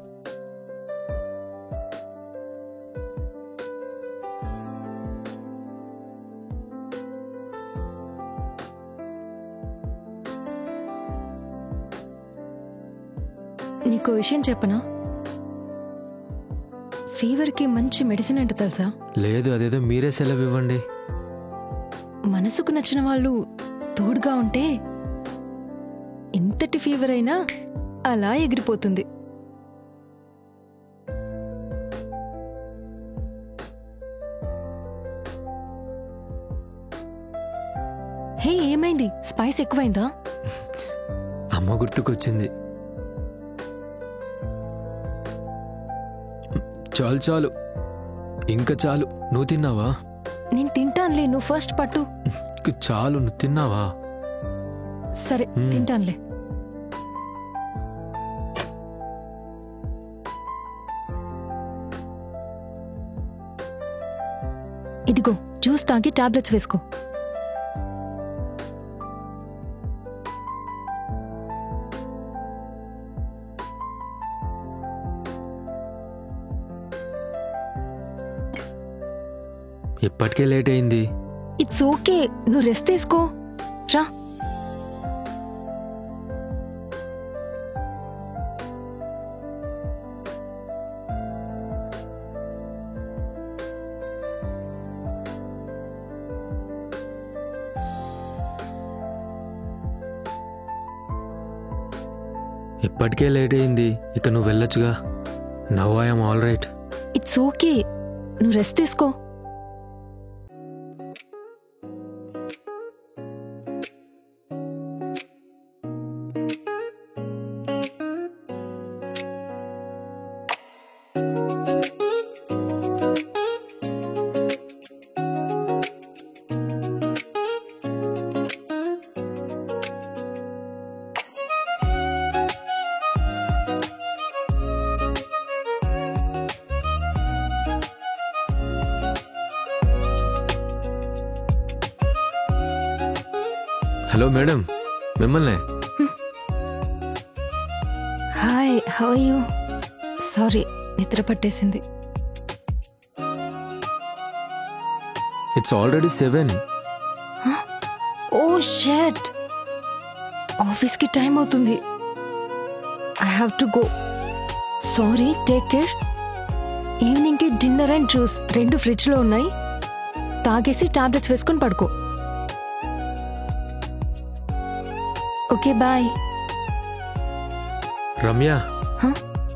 నీకు విషయం చెప్పనా, ఫీవర్కి మంచి మెడిసిన్ ఏంటో తెలుసా? లేదు, అదేదో మీరే సెలవు ఇవ్వండి. మనసుకు నచ్చిన వాళ్ళు తోడుగా ఉంటే ఎంతటి ఫీవర్ అయినా అలా ఎగిరిపోతుంది. హే ఏమైంది, స్పైస్ ఎక్కువైందా? అమ్మ గుర్తుకొచ్చింది. చాలు ఇంకా చాలు. నువ్వు తిన్నావా? నేను తింటానులే, నువ్వు ఫస్ట్ పట్టు. చాలు, నువ్వు తిన్నావా? సరే తింటానులే. ఇదిగో జ్యూస్ తాగి టాబ్లెట్స్ వేసుకో. ఇప్పటికే లేట్ అయింది. ఇట్స్ ఓకే, నువ్వు రెస్ట్ తీసుకో. రా. ఇప్పటికే లేట్ అయింది, ఇక నువ్వు వెళ్ళొచ్చుగా. Now I'm all right. It's okay, నువ్వు రెస్ట్ తీసుకో. హలో మేడం, మిమ్మల్నే. Hi, how are you? Sorry, నిద్ర పట్టేసింది. It's already 7. ఓ షట్, ఆఫీస్కి టైం అవుతుంది. I have to go. Sorry, take care. ఈవినింగ్కి డిన్నర్ అండ్ జ్యూస్ 2 ఫ్రిడ్జ్లో ఉన్నాయి, తాగేసి టాబ్లెట్స్ వేసుకొని పడుకో. Okay bye. రమ్య,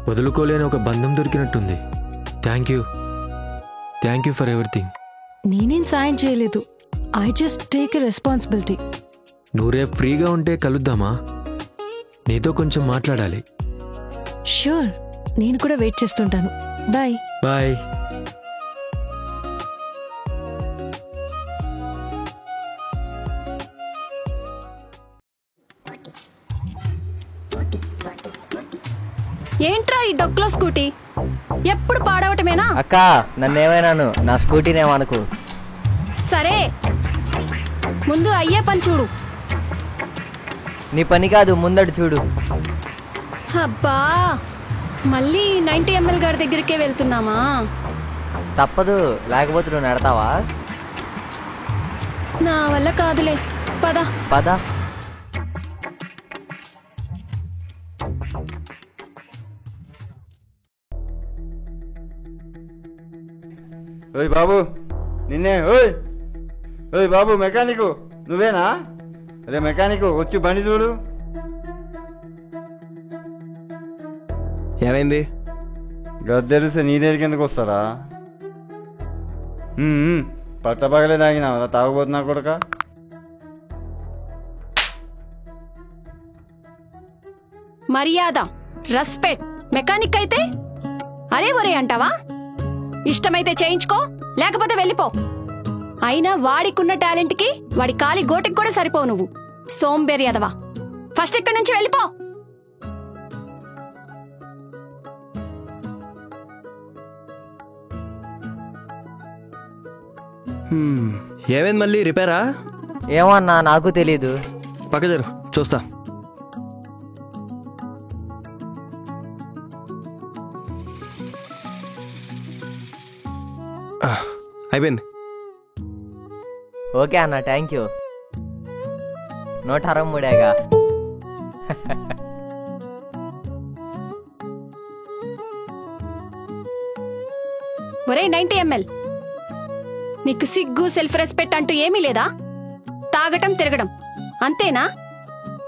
వదులుకోలేని ఒక బంధం దొరికినట్టుంది. Thank you. Thank you for everything. నేనేం సాయం చేయలేదు. I just take a responsibility. నువ్వు రేపు ఫ్రీగా ఉంటే కలుద్దామా? నీతో కొంచెం మాట్లాడాలి. ష్యూర్, నేను కూడా వెయిట్ చేస్తుంటాను. బాయ్. బాయ్. ఏంట్రా ఈ డొక్లో స్కూటీ ఎప్పుడు పాడవటమేనా? అక్క నన్నేమైనాను, నా స్కూటీనేమనుకు. సరే ముందు అయ్యే పని చూడు. నీ పని కాదు, ముందడు చూడు. అబ్బా మళ్ళీ 90 ml గారి దగ్గరికే వెళ్తున్నామా? తప్పదు, లేకపోతే నువ్వు నడతావా? నా వల్ల కాదులే, పద. పద. ఓయ్ బాబు, నిన్నే. ఓయ్ ఓయ్ బాబు, మెకానికు నువ్వేనా? అరే మెకానికు, వచ్చి బండి చూడు. ఏమైంది? గద్దెలిస్తే నీ దగ్గరికి ఎందుకు వస్తారా? పట్టపగలే తాగినావరా తాగబోతున్నా కొడక. మర్యాద, రెస్పెక్ట్. మెకానిక్ అయితే అరే ఒరే అంటావా? ఇష్టమైతే చేయించుకో, లేకపోతే వెళ్ళిపో. అయినా వాడికున్న టాలెంట్ కి వాడి కాలి గోటికి కూడా సరిపోవు నువ్వు. సోంబేరి అదవా, ఫస్ట్ ఇక్కడి నుంచి వెళ్ళిపో. ఏమైంది? మళ్ళీ రిపేరా? ఏమో అన్నా, నాకు తెలీదు. పక్క జరు, చూస్తా. అయిపోయింది. ఓకే అన్న, థ్యాంక్ యూ. 163 ఒరే 90 ml, నీకు సిగ్గు సెల్ఫ్ రెస్పెక్ట్ అంటూ ఏమీ లేదా? తాగటం తిరగడం అంతేనా?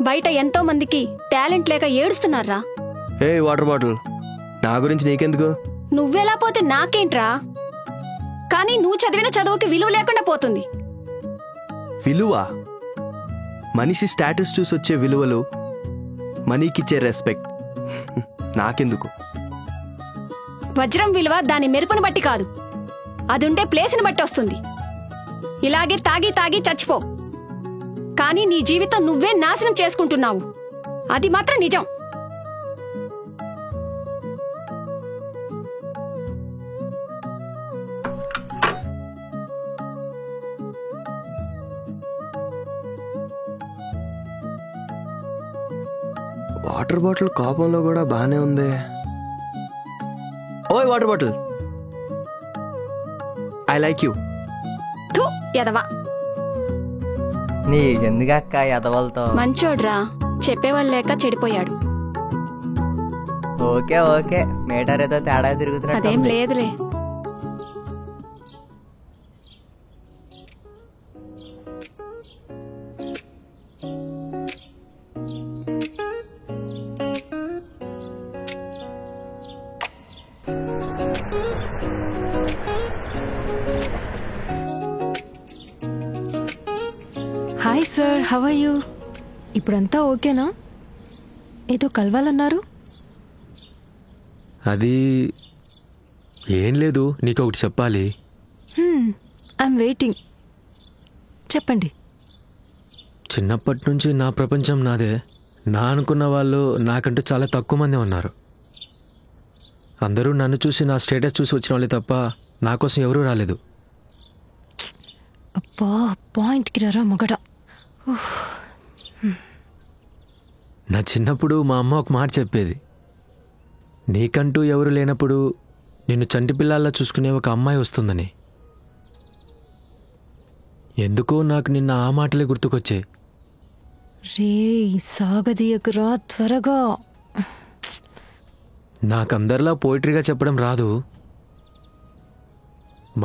బయట ఎంతో మందికి టాలెంట్ లేక ఏడుస్తున్నారా? ఏ వాటర్ బాటిల్, నా గురించి నీకెందుకు? నువ్వెలా పోతే నాకేంట్రా? కానీ నువ్వు చదివిన చదువుకి విలువ లేకుండా పోతుంది. విలువ? మనిషి స్టేటస్ చూసి వచ్చే విలువలు, మనీకిచ్చే రెస్పెక్ట్ నాకెందుకు? వజ్రం విలువ దాని మెరుపుని బట్టి కాదు, అదుండే ప్లేస్ని బట్టి వస్తుంది. ఇలాగే తాగి తాగి చచ్చిపో, కానీ నీ జీవితం నువ్వే నాశనం చేసుకుంటున్నావు. అది మాత్రం నిజం. వాటర్ బాటిల్ కోపంలో కూడా బానే ఉంది. ఓయ్ water bottle, I like you. థు ఎదవా. నీకెందుకక్క ఎదవలతో? మంచోడ్రా, చెప్పేవాళ్ళు లేక చెడిపోయాడు. ఓకే ఓకే, మీటర్ ఏదో తేడా తిరుగుతున్నట్టు. అదేం లేదులే. Hi sir, how are you? ఇప్పుడంతా ఓకేనా? ఏదో కలవాలన్నారు? అది ఏం లేదు, నీకు ఒకటి చెప్పాలి. ఐఎమ్ వెయిటింగ్, చెప్పండి. చిన్నప్పటి నుంచి నా ప్రపంచం నాదే. నా అనుకున్న వాళ్ళు నాకంటూ చాలా తక్కువ మంది ఉన్నారు. అందరూ నన్ను చూసి, నా స్టేటస్ చూసి వచ్చిన వాళ్ళే తప్ప నా కోసం ఎవరూ రాలేదు. అబ్బా, పాయింట్కి రారా మగడ. నా చిన్నప్పుడు మా అమ్మ ఒక మాట చెప్పేది, నీకంటూ ఎవరు లేనప్పుడు నిన్ను చంటి పిల్లల్లా చూసుకునే ఒక అమ్మాయి వస్తుందని. ఎందుకో నాకు నిన్న ఆ మాటలే గుర్తుకొచ్చాయి. రే సాగదీయకురా త్వరగా. నాకందరిలా పోయిటరీగా చెప్పడం రాదు,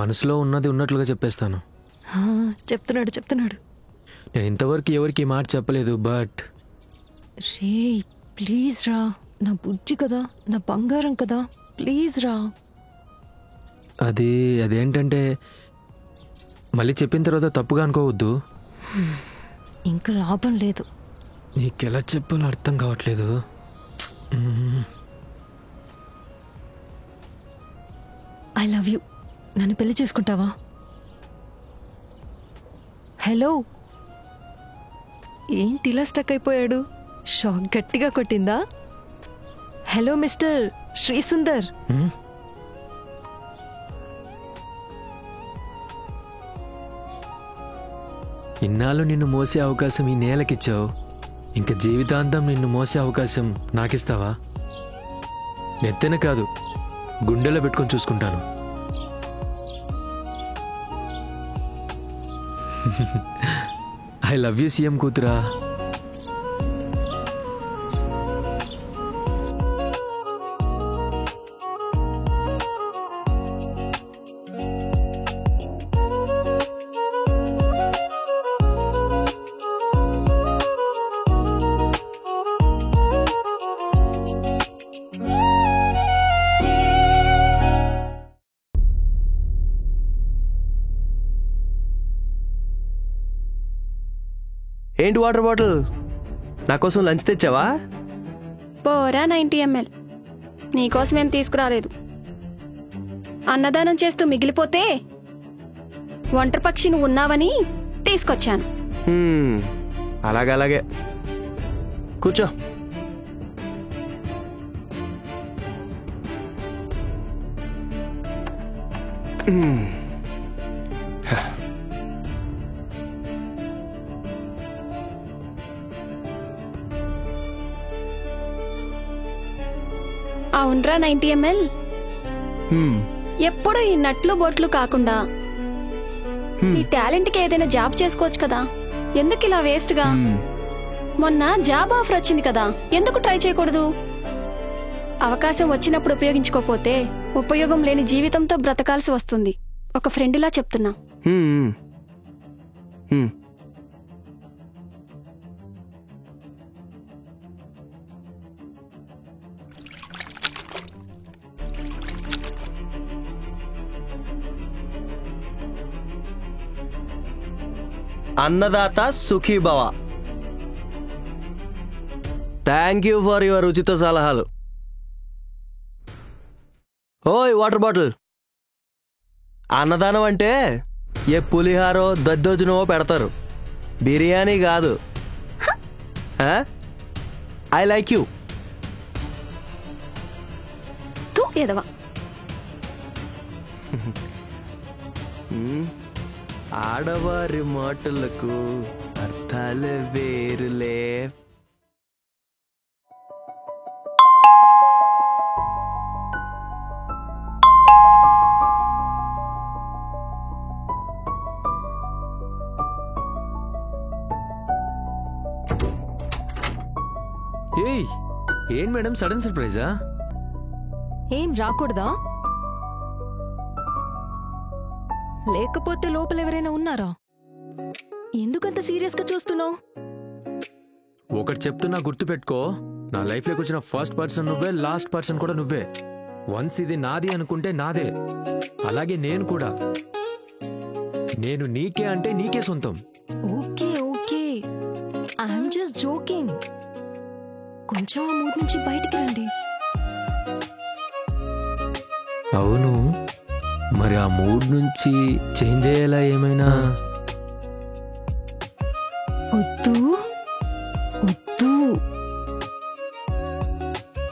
మనసులో ఉన్నది ఉన్నట్లుగా చెప్పేస్తాను. చెప్తున్నాడు. నేను ఇంతవరకు ఎవరికి ఈ మాట చెప్పలేదు, బట్ రే ప్లీజ్ రా, నా బుజ్జి కదా, నా బంగారం కదా, ప్లీజ్ రా. అదేంటంటే మళ్ళీ చెప్పిన తర్వాత తప్పుగా అనుకోవద్దు. ఇంకా లాభం లేదు. నీకెలా చెప్పాలో అర్థం కావట్లేదు. I love you. నన్ను పెళ్లి చేసుకుంటావా? హలో, ఏంటి ఇలా స్టక్ అయిపోయాడు? షాక్ గట్టిగా కొట్టిందా? Hello mister శ్రీసుందర్. ఇన్నాళ్ళు నిన్ను మోసే అవకాశం ఈ నేలకిచ్చావు, ఇంకా జీవితాంతం నిన్ను మోసే అవకాశం నాకిస్తావా? నెత్తెన కాదు, గుండెలో పెట్టుకొని చూసుకుంటాను. ఐ లవ్ యూ సీఎం కూతురా. ఏంటి వాటర్ బాటిల్, నా కోసం లంచ్ తెచ్చావా? పోరా 90 ml. నీకోసం ఏం తీసుకురాలేదు. అన్నదానం చేస్తూ మిగిలిపోతే ఒంటరి పక్షి నువ్వు ఉన్నావని తీసుకొచ్చాను. అలాగే కూర్చో. అవునరా 90 ml. ఎప్పుడు ఈ నట్లు బొట్లు కాకుండా నీ టాలెంట్ కి ఏదైనా జాబ్ చేసుకోవచ్చు కదా, ఎందుకు ఇలా వేస్ట్ గా? మొన్న జాబ్ ఆఫర్ వచ్చింది కదా, ఎందుకు ట్రై చేయకూడదు? అవకాశం వచ్చినప్పుడు ఉపయోగించుకోపోతే ఉపయోగం లేని జీవితంతో బ్రతకాల్సి వస్తుంది. ఒక ఫ్రెండ్లా చెప్తున్నా. అన్నదాత సుఖీభవ. థ్యాంక్ యూ ఫర్ యువర్ ఉచిత సలహాలు. ఓయ్ వాటర్ బాటిల్, అన్నదానం అంటే ఏ పులిహారో దద్దోజనమో పెడతారు, బిర్యానీ కాదు. I like you. ఎదవా. ఆడవారి మాటలకు అర్థాలు వేరులే. ఏయ్, ఏం మేడం సడన్ సర్ప్రైజా? ఏం రాకూడదా? లేకపోతే లోపల ఎవరైనా ఉన్నారా? ఎందుకంత సీరియస్ గా చూస్తున్నావు? ఒకటి చెప్తున్నా, గుర్తుపెట్టుకో, నా లైఫ్ లోకి వచ్చిన ఫస్ట్ పర్సన్ నువ్వే, లాస్ట్ పర్సన్ కూడా నువ్వే. వన్స్ ఇది నాది అనుకుంటే నాదే, అలాగే నేను కూడా. నేను నీకే అంటే నీకే సొంతం. Okay okay, I'm just joking. కొంచెం ఆ మూడ్ నుంచి బయటికి రండి. అవును, మరి ఆ మూడ్ నుంచి చేంజ్ అయ్యేలా ఏమైనా? వద్దు వద్దు.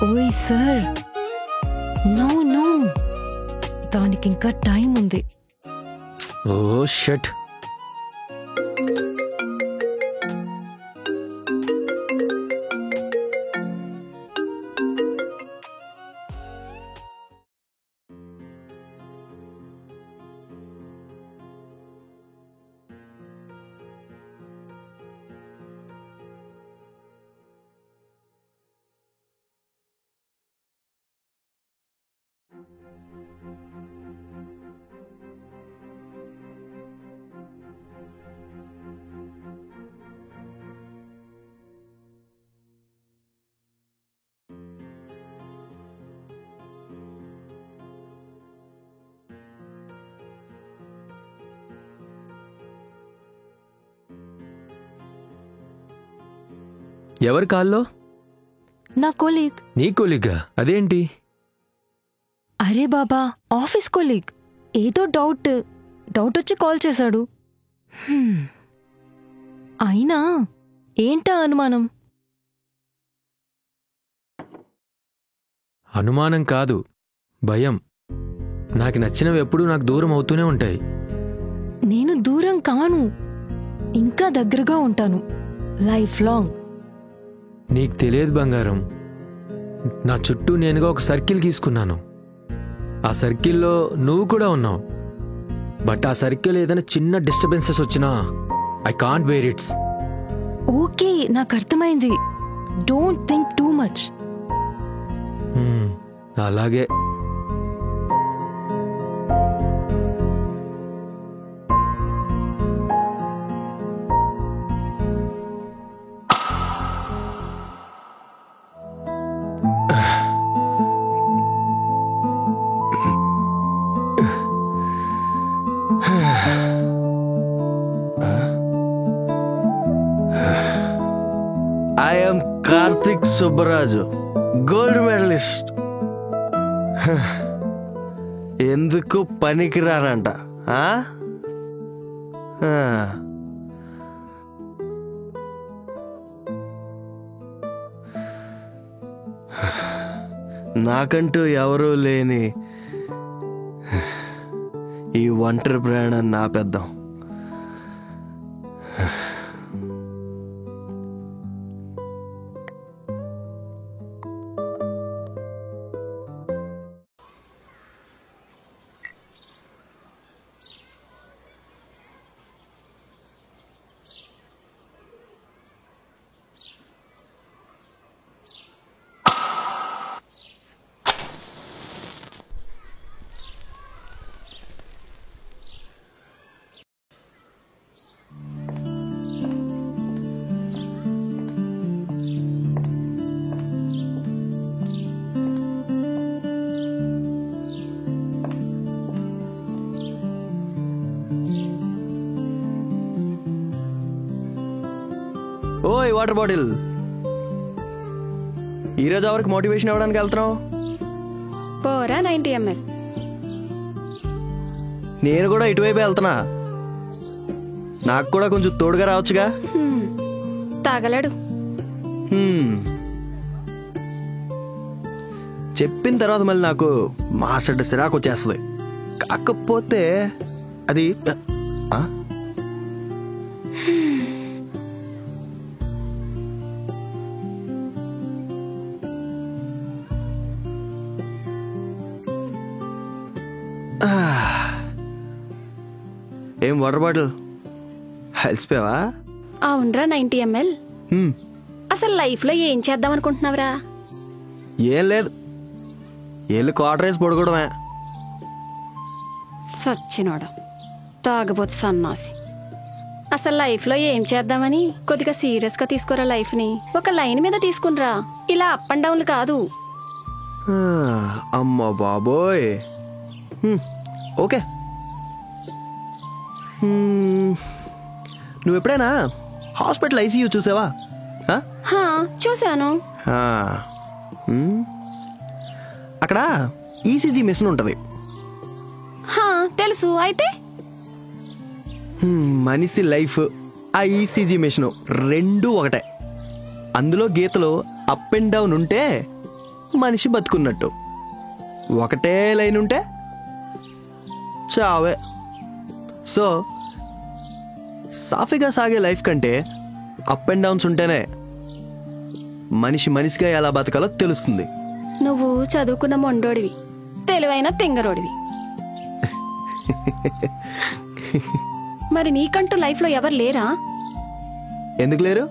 ఓయ్ సార్, నో నో, దానికి ఇంకా టైం ఉంది. ఓ షట్. ఎవరి కాల్లో? నా కొలీగ్. నీ కొలీగా? అదేంటి? అరే బాబా, ఆఫీస్ కొలీగ్. ఏదో డౌట్ వచ్చి కాల్ చేశాడు. అయినా ఏంటా అనుమానం? అనుమానం కాదు, భయం. నాకు నచ్చినవి ఎప్పుడూ నాకు దూరం అవుతూనే ఉంటాయి. నేను దూరం కాను, ఇంకా దగ్గరగా ఉంటాను లైఫ్ లాంగ్. నీకు తెలియదు బంగారం, నా చుట్టూ నేనుగా ఒక సర్కిల్ గీసుకున్నాను. ఆ సర్కిల్లో నువ్వు కూడా ఉన్నావు. బట్ ఆ సర్కిల్ ఏదైనా చిన్న డిస్టర్బెన్సెస్ వచ్చినా I can't bear it's. Okay, నాకు అర్థమైంది. Don't think too much. అలాగే. I am Karthik Subbaraju, gold medalist. ఎందుకు పనికిరానంట? నాకంటూ ఎవరూ లేని ఈ ఒంటరి ప్రయాణం నాపేద్దాం. ఓయ్ వాటర్ బాటిల్, ఈరోజు ఎవరికి మోటివేషన్ ఇవ్వడానికి వెళ్తున్నావు? పోరా 90 ml. నేను కూడా ఇటువైపు వెళ్తున్నా. నాకు కూడా కొంచెం తోడుగా రావచ్చుగా. తాగలడు. చెప్పిన తర్వాత మళ్ళీ నాకు మాసడ్డ సిరాకు వచ్చేస్తుంది. కాకపోతే అది ఏం వాటర్ బాటిల్ హెల్స్పోయావా? అవునరా 90 ml. అసలు లైఫ్ లో ఏం చేద్దాం అనుకుంటున్నావురా? ఏం లేదు, ఏళ్ళు క్వార్టర్ వేసి పడుకోవడమే. సచ్చినోడా, తాగబోతు సన్నాసి. అసలు లైఫ్ లో ఏం చేద్దామని కొద్దిగా సీరియస్ గా తీసుకోరా లైఫ్ ని. ఒక లైన్ మీద తీసుకునిరా, ఇలా అప్ అండ్ డౌన్లు కాదు. అమ్మ బాబోయ్. ఓకే, నువ్వు ఎప్పుడైనా హాస్పిటల్ ఐసీయూ చూసావా? చూశాను. అక్కడ ఈసీజీ మిషన్ ఉంటుంది. తెలుసు. అయితే మనిషి లైఫ్, ఆ ఈసీజీ మిషన్ రెండూ ఒకటే. అందులో గీతలు అప్ అండ్ డౌన్ ఉంటే మనిషి బతుకున్నట్టు, ఒకటే లైన్ ఉంటే చావే. సో సాఫీగా సాగే లైఫ్ కంటే అప్ అండ్ డౌన్స్ ఉంటేనే మనిషి మనిషిగా ఎలా బతకాలో తెలుస్తుంది. నువ్వు చదువుకున్న మొండోడివి, తెలివైన తింగరోడివి. మరి నీకంటూ లైఫ్ లో ఎవరు లేరా? ఎందుకు లేరు?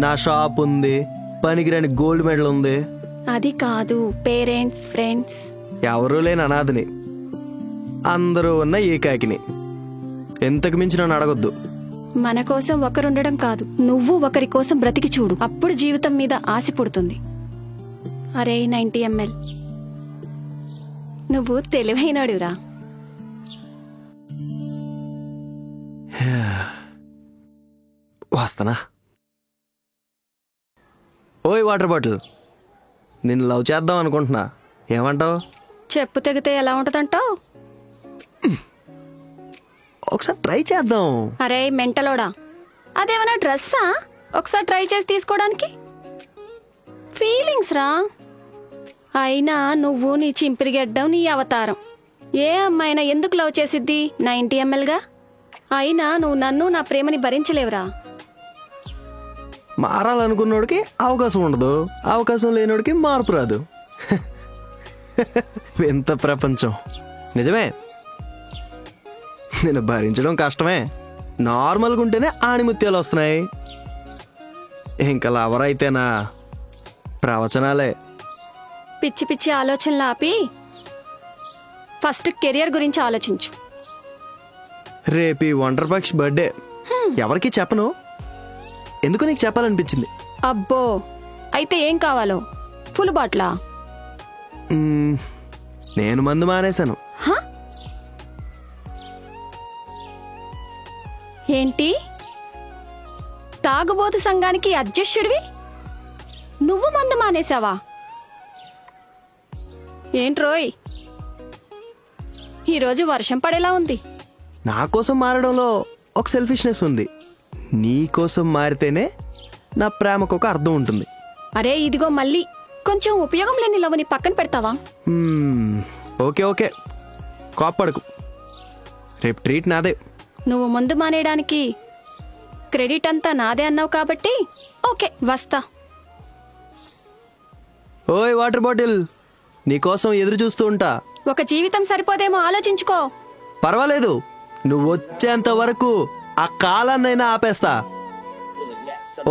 నా షాప్ ఉంది, పనికిరాని గోల్డ్ మెడల్ ఉంది. అది కాదు, పేరెంట్స్, ఫ్రెండ్స్. ఎవరూ లేని అనాథని, అందరూ ఉన్న ఏకాకిని. ఎంతకు మించి నన్ను అడగొద్దు. మన కోసం ఒకరుండడం కాదు, నువ్వు ఒకరి కోసం బ్రతికి చూడు, అప్పుడు జీవితం మీద ఆశ పుడుతుంది. అరే 90 ml, నువ్వు తెలివైనడురా. వస్తానా? ఓయ్ వాటర్ బాటిల్, నిన్ను లవ్ చేద్దాం అనుకుంటున్నా, ఏమంటావు? చెప్పు తెగితే ఎలా ఉంటదంటావు? ఒకసారి ట్రై చేద్దాం. అరే మెంటలోడా, అదేమన్నా డ్రెస్సా ఒకసారి ట్రై చేసి తీసుకోవడానికి? ఫీలింగ్స్ రా. అయినా నువ్వు నీ చింపిరిగెడ్డం నీ అవతారం. ఏ అమ్మాయినా ఎందుకు లవ్ చేసిద్ది 90 mlగా? అయినా నువ్వు నన్ను నా ప్రేమని భరించలేవురా. మారాలనుకున్నోడికి అవకాశం ఉండదు, అవకాశం లేనోడికి మార్పు రాదు. ఎంత ప్రపంచం. నిజమే, నేను భరించడం కష్టమే. నార్మల్గా ఉంటేనే ఆణిముత్యాలు వస్తున్నాయి. ఇంకా లవర్ అయితేనా ప్రవచనాలే. పిచ్చి పిచ్చి ఆలోచనలు ఆపి ఫస్ట్ కెరియర్ గురించి ఆలోచించు. రేపు ఈ వండర్ పక్షి బర్త్డే. ఎవరికి చెప్పను, ఎందుకు నీకు చెప్పాలనిపించింది. అబ్బో, అయితే ఏం కావాలో? ఫుల్ బాట్లా? నేను మందు మానేశాను. ఏంటి, తాగుబోతు సంఘానికి అధ్యక్షుడివి నువ్వు మందు మానేశావా? ఏంట్రోయ్, ఈరోజు వర్షం పడేలా ఉంది. నా కోసం మారడంలో ఒక సెల్ఫిష్నెస్ ఉంది. నీ కోసం మారితేనే నా ప్రేమకు ఒక అర్థం ఉంటుంది. అరే ఇదిగో మళ్ళీ కొంచెం ఉపయోగం లేని లవ్ని పక్కన పెడతావా? ఓకే ఓకే, కోప్పడకు. రేపు ట్రీట్ నాదే. నువ్వు మందు మానేయడానికి క్రెడిట్ అంతా నాదే అన్నావు కాబట్టి ఓకే, వస్తా. ఓయ్ వాటర్ బాటిల్, నీకోసం ఎదురు చూస్తూ ఉంటా. ఒక జీవితం సరిపోదేమో, ఆలోచించుకో. పర్వాలేదు, నువ్వు వచ్చేంత వరకు ఆ కాలాన్నైనా ఆపేస్తా.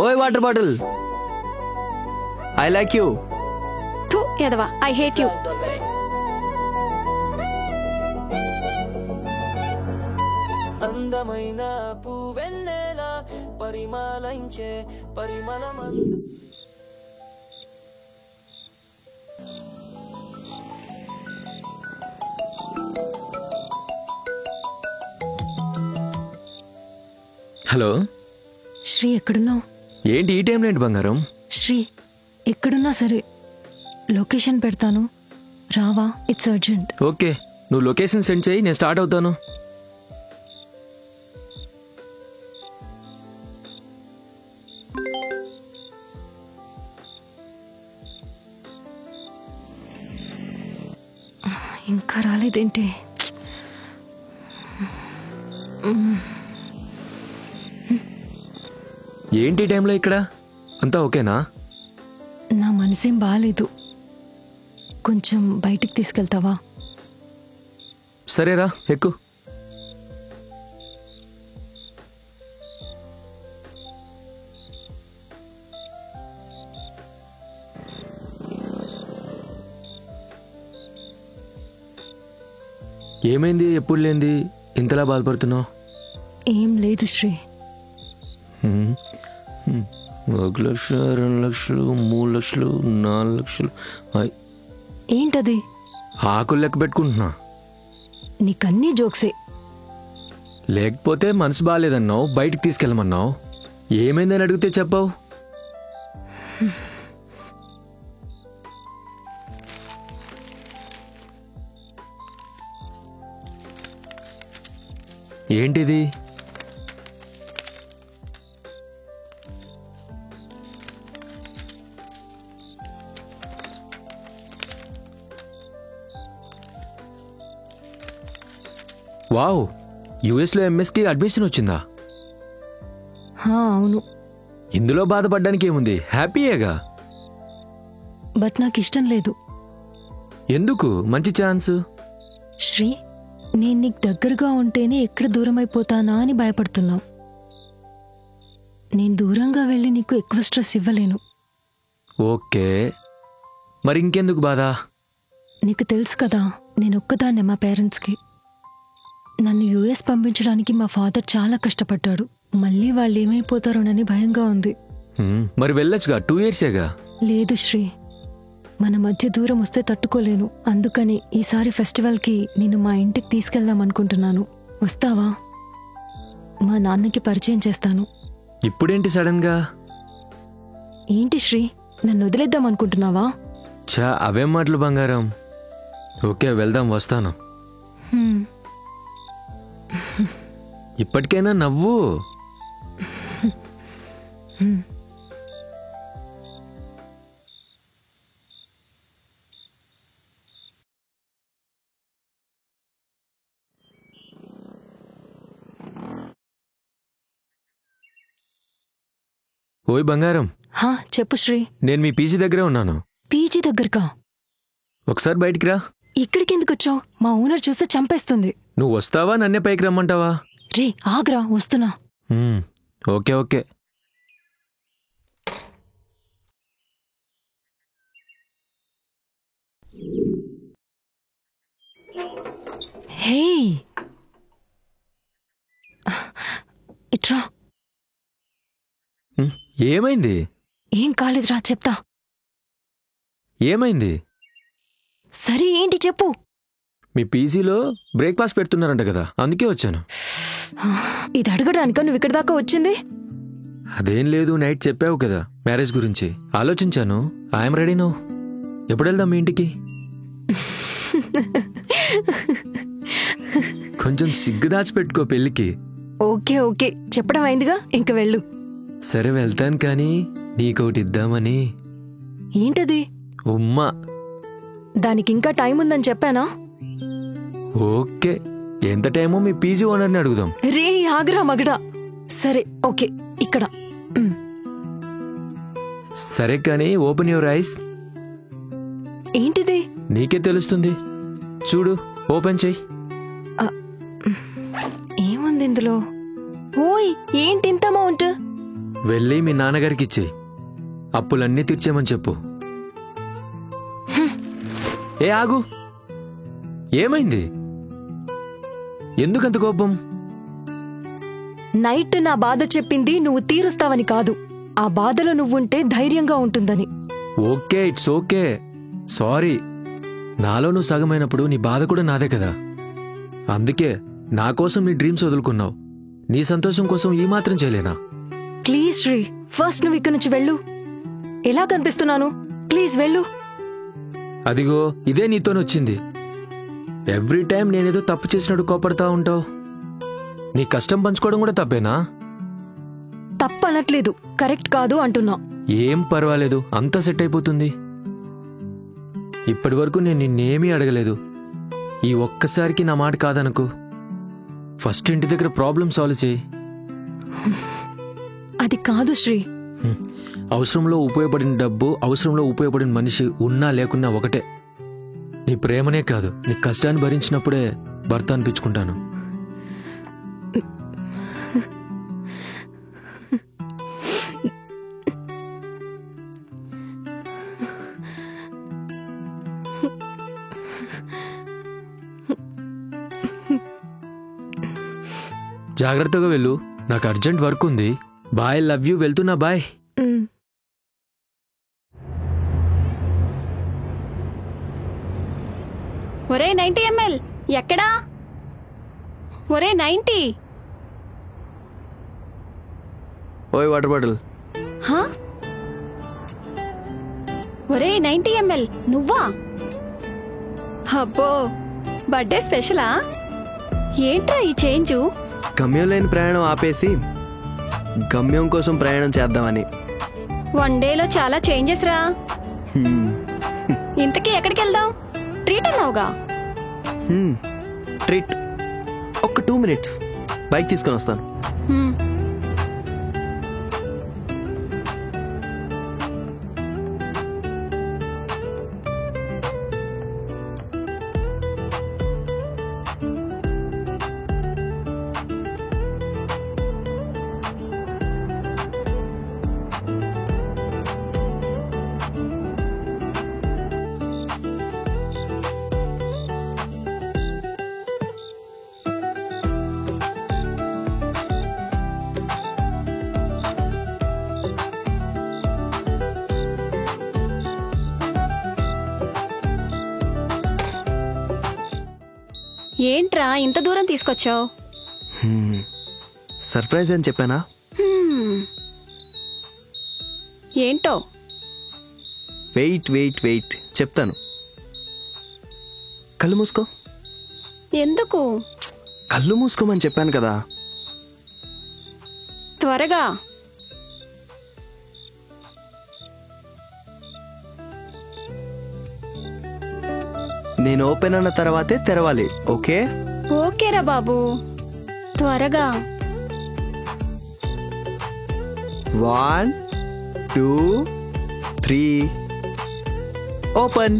ఓయ్ water bottle, I like you. థు ఎదవా, ఐ హేట్ యూ. అందమైన పువ్వెన్నెల పరిమళించే పరిమళమంద. హలో శ్రీ, ఎక్కడున్నావు? ఏంటి ఈ టైంలో ఏంటి బంగారం? శ్రీ, ఎక్కడున్నా సరే లొకేషన్ పెడతాను, రావా? It's urgent. ఓకే, నువ్వు లొకేషన్ సెండ్ చేయి, నేను స్టార్ట్ అవుతాను. ఇంకా రాలేదేంటి? ఏంటి ఈ టైంలో ఇక్కడ? అంతా ఓకేనా? నా మనసేం బాగాలేదు, కొంచెం బయటికి తీసుకెళ్తావా? సరేరా, ఎక్కు. ఏమైంది, ఎప్పుడు లేంది ఇంతలా బాధపడుతున్నావు? ఏం లేదు శ్రీ. 1 లక్ష, 2 లక్షలు, 3 లక్షలు, 4 లక్షలు. ఏంటది? ఆకులు లెక్క పెట్టుకుంటున్నా. నీకన్నీ జోక్సే. లేకపోతే మనసు బాగాలేదన్నావు, బయటికి తీసుకెళ్ళమన్నావు. ఏమైందని అడిగితే చెప్పావు. ఏంటిది? వావ్, యుఎస్లో ఎంఎస్కి అడ్మిషన్ వచ్చిందా? అవును. ఇందులో బాధపడ్డానికి ఏముంది, హ్యాపీయేగా. బట్ నాకు ఇష్టం లేదు. ఎందుకు? మంచి ఛాన్స్. శ్రీ, నేను నీకు దగ్గరగా ఉంటేనే ఎక్కడ దూరం అయిపోతానా అని భయపడుతున్నావు. నేను దూరంగా వెళ్ళి నీకు ఎక్కువ స్ట్రెస్ ఇవ్వలేను. ఓకే, మరి ఇంకెందుకు బాధ? నీకు తెలుసు కదా, నేను ఒక్కదాన్నే మా పేరెంట్స్కి. నన్ను యుఎస్ పంపించడానికి మా ఫాదర్ చాలా కష్టపడ్డాడు. మళ్ళీ వాళ్ళు ఏమైపోతారోనని భయంగా ఉంది. మరి వెళ్ళొచ్చుగా, 2 ఇయర్సేగా. లేదు శ్రీ, మన మధ్య దూరం వస్తే తట్టుకోలేను. అందుకని ఈసారి ఫెస్టివల్కి నిన్ను మా ఇంటికి తీసుకెళ్దాం అనుకుంటున్నాను. వస్తావా? మా నాన్నకి పరిచయం చేస్తాను. ఇప్పుడేంటి సడన్ గా? ఏంటి శ్రీ, నన్ను వదిలేద్దాం అనుకుంటున్నావా? చా అవేం మాటలు బంగారం. ఓకే వెళ్దాం, వస్తాను. హ్మ్. ఇప్పటికైనా నవ్వు. హ్మ్. ఓయ్ బంగారం, హా, చెప్పు శ్రీ. నేను మీ పీజీ దగ్గరే ఉన్నాను. పీజీ దగ్గరకా? ఒకసారి బయటికి రా. ఇక్కడికి ఎందుకు వచ్చావు? మా ఓనర్ చూస్తే చంపేస్తుంది. నువ్వు వస్తావా, నన్నే పైకి రమ్మంటావా? రే ఆగ్రా, వస్తున్నా. Okay okay. హే, ఇట్రా. ఏమైంది? ఏం కాలేదురా, చెప్తా. ఏమైంది? సరే ఏంటి చెప్పు. మీ పీజీలో బ్రేక్ఫాస్ట్ పెడుతున్నారంట కదా, అందుకే వచ్చాను. ఇది అడగడానిక నువ్వు ఇక్కడ దాకా వచ్చింది? అదేం లేదు, నైట్ చెప్పావు కదా మ్యారేజ్ గురించి, ఆలోచించాను. I'm ready no. ఎప్పుడు వెళ్దాం మీ ఇంటికి? కొంచెం సిగ్గు దాచిపెట్టుకో పెళ్ళికి. ఓకే ఓకే, చెప్పడం అయిందిగా, ఇంక వెళ్ళు. సరే వెళ్తాను, కానీ నీకొకటి ఇద్దామని. ఏంటది? ఉమ్మా. దానికి ఇంకా టైం ఉందని చెప్పానా? ఓకే, ఎంత టైమో మీ పీజీ ఓనర్ని అడుగుదాం. రే ఆగ్రా మగడా. సరే ఓకే, ఇక్కడ. సరే కానీ ఓపెన్ యువర్ ఐస్. ఏంటిది? నీకే తెలుస్తుంది, చూడు, ఓపెన్ చెయ్యి. ఏముంది ఇందులో? ఓయ్, ఏంటి ఇంత అమౌంట్? వెళ్ళి మీ నాన్నగారికి ఇచ్చేయి, అప్పులన్నీ తీర్చేమని చెప్పు. ఏ ఆగు, ఏమైంది? ఎందుకంత కోపం? నైట్ నా బాధ చెప్పింది నువ్వు తీరుస్తావని కాదు, ఆ బాధలో నువ్వుంటే ధైర్యంగా ఉంటుందని. Okay, it's okay, sorry. నాలో నువ్వు సగమైనప్పుడు నీ బాధ కూడా నాదే కదా. అందుకే నా కోసం నీ డ్రీమ్స్ వదులుకున్నావు. నీ సంతోషం కోసం ఈ మాత్రం చేయలేనా? ప్లీజ్ శ్రీ, ఫస్ట్ నువ్వు ఇక్కడి నుంచి వెళ్ళు. ఎలా కనిపిస్తున్నాను? ప్లీజ్ వెళ్ళు. అదిగో ఇదే నీతోనొచ్చింది. ఎవ్రీ టైం నేనేదో తప్పు చేసినట్టు కోపడతా ఉంటావు. నీ కష్టం పంచుకోవడం కూడా తప్పేనా? తప్పనట్లేదు, కరెక్ట్ కాదు అంటున్నా. ఏం పర్వాలేదు, అంతా సెట్ అయిపోతుంది. ఇప్పటి వరకు నేను నిన్నేమీ అడగలేదు. ఈ ఒక్కసారికి నా మాట కాదనుకో. ఫస్ట్ ఇంటి దగ్గర ప్రాబ్లం సాల్వ్ చేయి. అది కాదు శ్రీ. అవసరంలో ఉపయోగపడిన డబ్బు, అవసరంలో ఉపయోగపడిన మనిషి ఉన్నా లేకున్నా ఒకటే. నీ ప్రేమనే కాదు, నీ కష్టాన్ని భరించినప్పుడే భర్త అనిపించుకుంటాను. జాగ్రత్తగా వెళ్ళు, నాకు అర్జెంట్ వర్క్ ఉంది. బాయ్, లవ్ యూ, వెళ్తున్నా, బాయ్. ఒరే 90 ml ఎక్కడా? ఒరే 90. ఓయ్ వాటర్ బాటిల్. హా? ఒరే 90 ml నువ్వా? అబ్బో, బర్త్డే స్పెషలా? ఏంట్రా ఈ చేంజు? గమ్యం లేని ప్రయాణం ఆపేసి గమ్యం కోసం ప్రయాణం చేద్దామని. 1 డేలో చాలా చేంజెస్ రా. ఇంతకీ ఎక్కడికి వెళ్దాం? ట్రీట్ అన్నావుగా. ట్రీట్. ఒక్క 2 minutes బైక్ తీసుకొని వస్తాను. ఏంట్రా ఇంత దూరం తీసుకొచ్చావు? సర్ప్రైజ్ అని చెప్పానా? ఏంటో? వెయిట్ వెయిట్ వెయిట్ చెప్తాను. కళ్ళు మూసుకో. ఎందుకు? కళ్ళు మూసుకోమని చెప్పాను కదా. త్వరగా. నేను ఓపెన్ అన్న తర్వాతే తెరవాలి. ఓకే? ఓకేరా బాబు, త్వరగా. 1 2 3 ఓపెన్.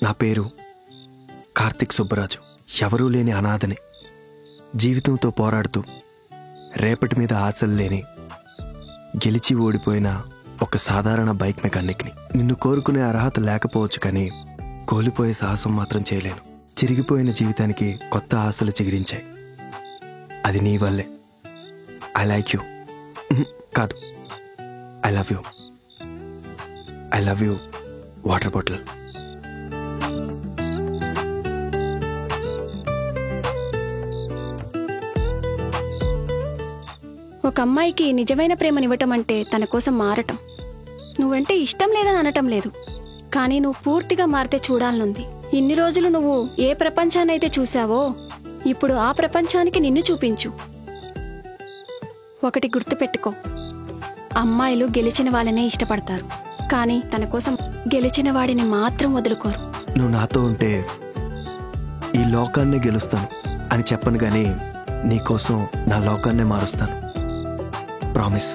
నా పేరు కార్తిక్ సుబ్బరాజు. ఎవరూ లేని అనాథని, జీవితంతో పోరాడుతూ రేపటి మీద ఆశలు లేని, గెలిచి ఓడిపోయిన ఒక సాధారణ బైక్ మెకానిక్ని. నిన్ను కోరుకునే అర్హత లేకపోవచ్చు, కానీ కోల్పోయే సాహసం మాత్రం చేయలేను. చిరిగిపోయిన జీవితానికి కొత్త ఆశలు చిగురించాయి. అది నీ వల్లే. I like you. కాదు, I love you. I love you water bottle. ఒక అమ్మాయికి నిజమైన ప్రేమనివ్వటం అంటే తన కోసం మారటం. నువ్వంటే ఇష్టం లేదని అనటం లేదు, కానీ నువ్వు పూర్తిగా మారితే చూడాలనుంది. ఇన్ని రోజులు నువ్వు ఏ ప్రపంచాన్నైతే చూసావో ఇప్పుడు ఆ ప్రపంచానికి నిన్ను చూపించు. ఒకటి గుర్తుపెట్టుకో, అమ్మాయిలు గెలిచిన వాళ్ళనే ఇష్టపడతారు, కానీ తన కోసం గెలిచిన వాడిని మాత్రం వదులుకోరు. నువ్వు నాతో ఉంటే ఈ లోకాన్నే గెలుస్తాను అని చెప్పను, కానీ నీకోసం నా లోకాన్నే మారుస్తాను. ప్రామిస్.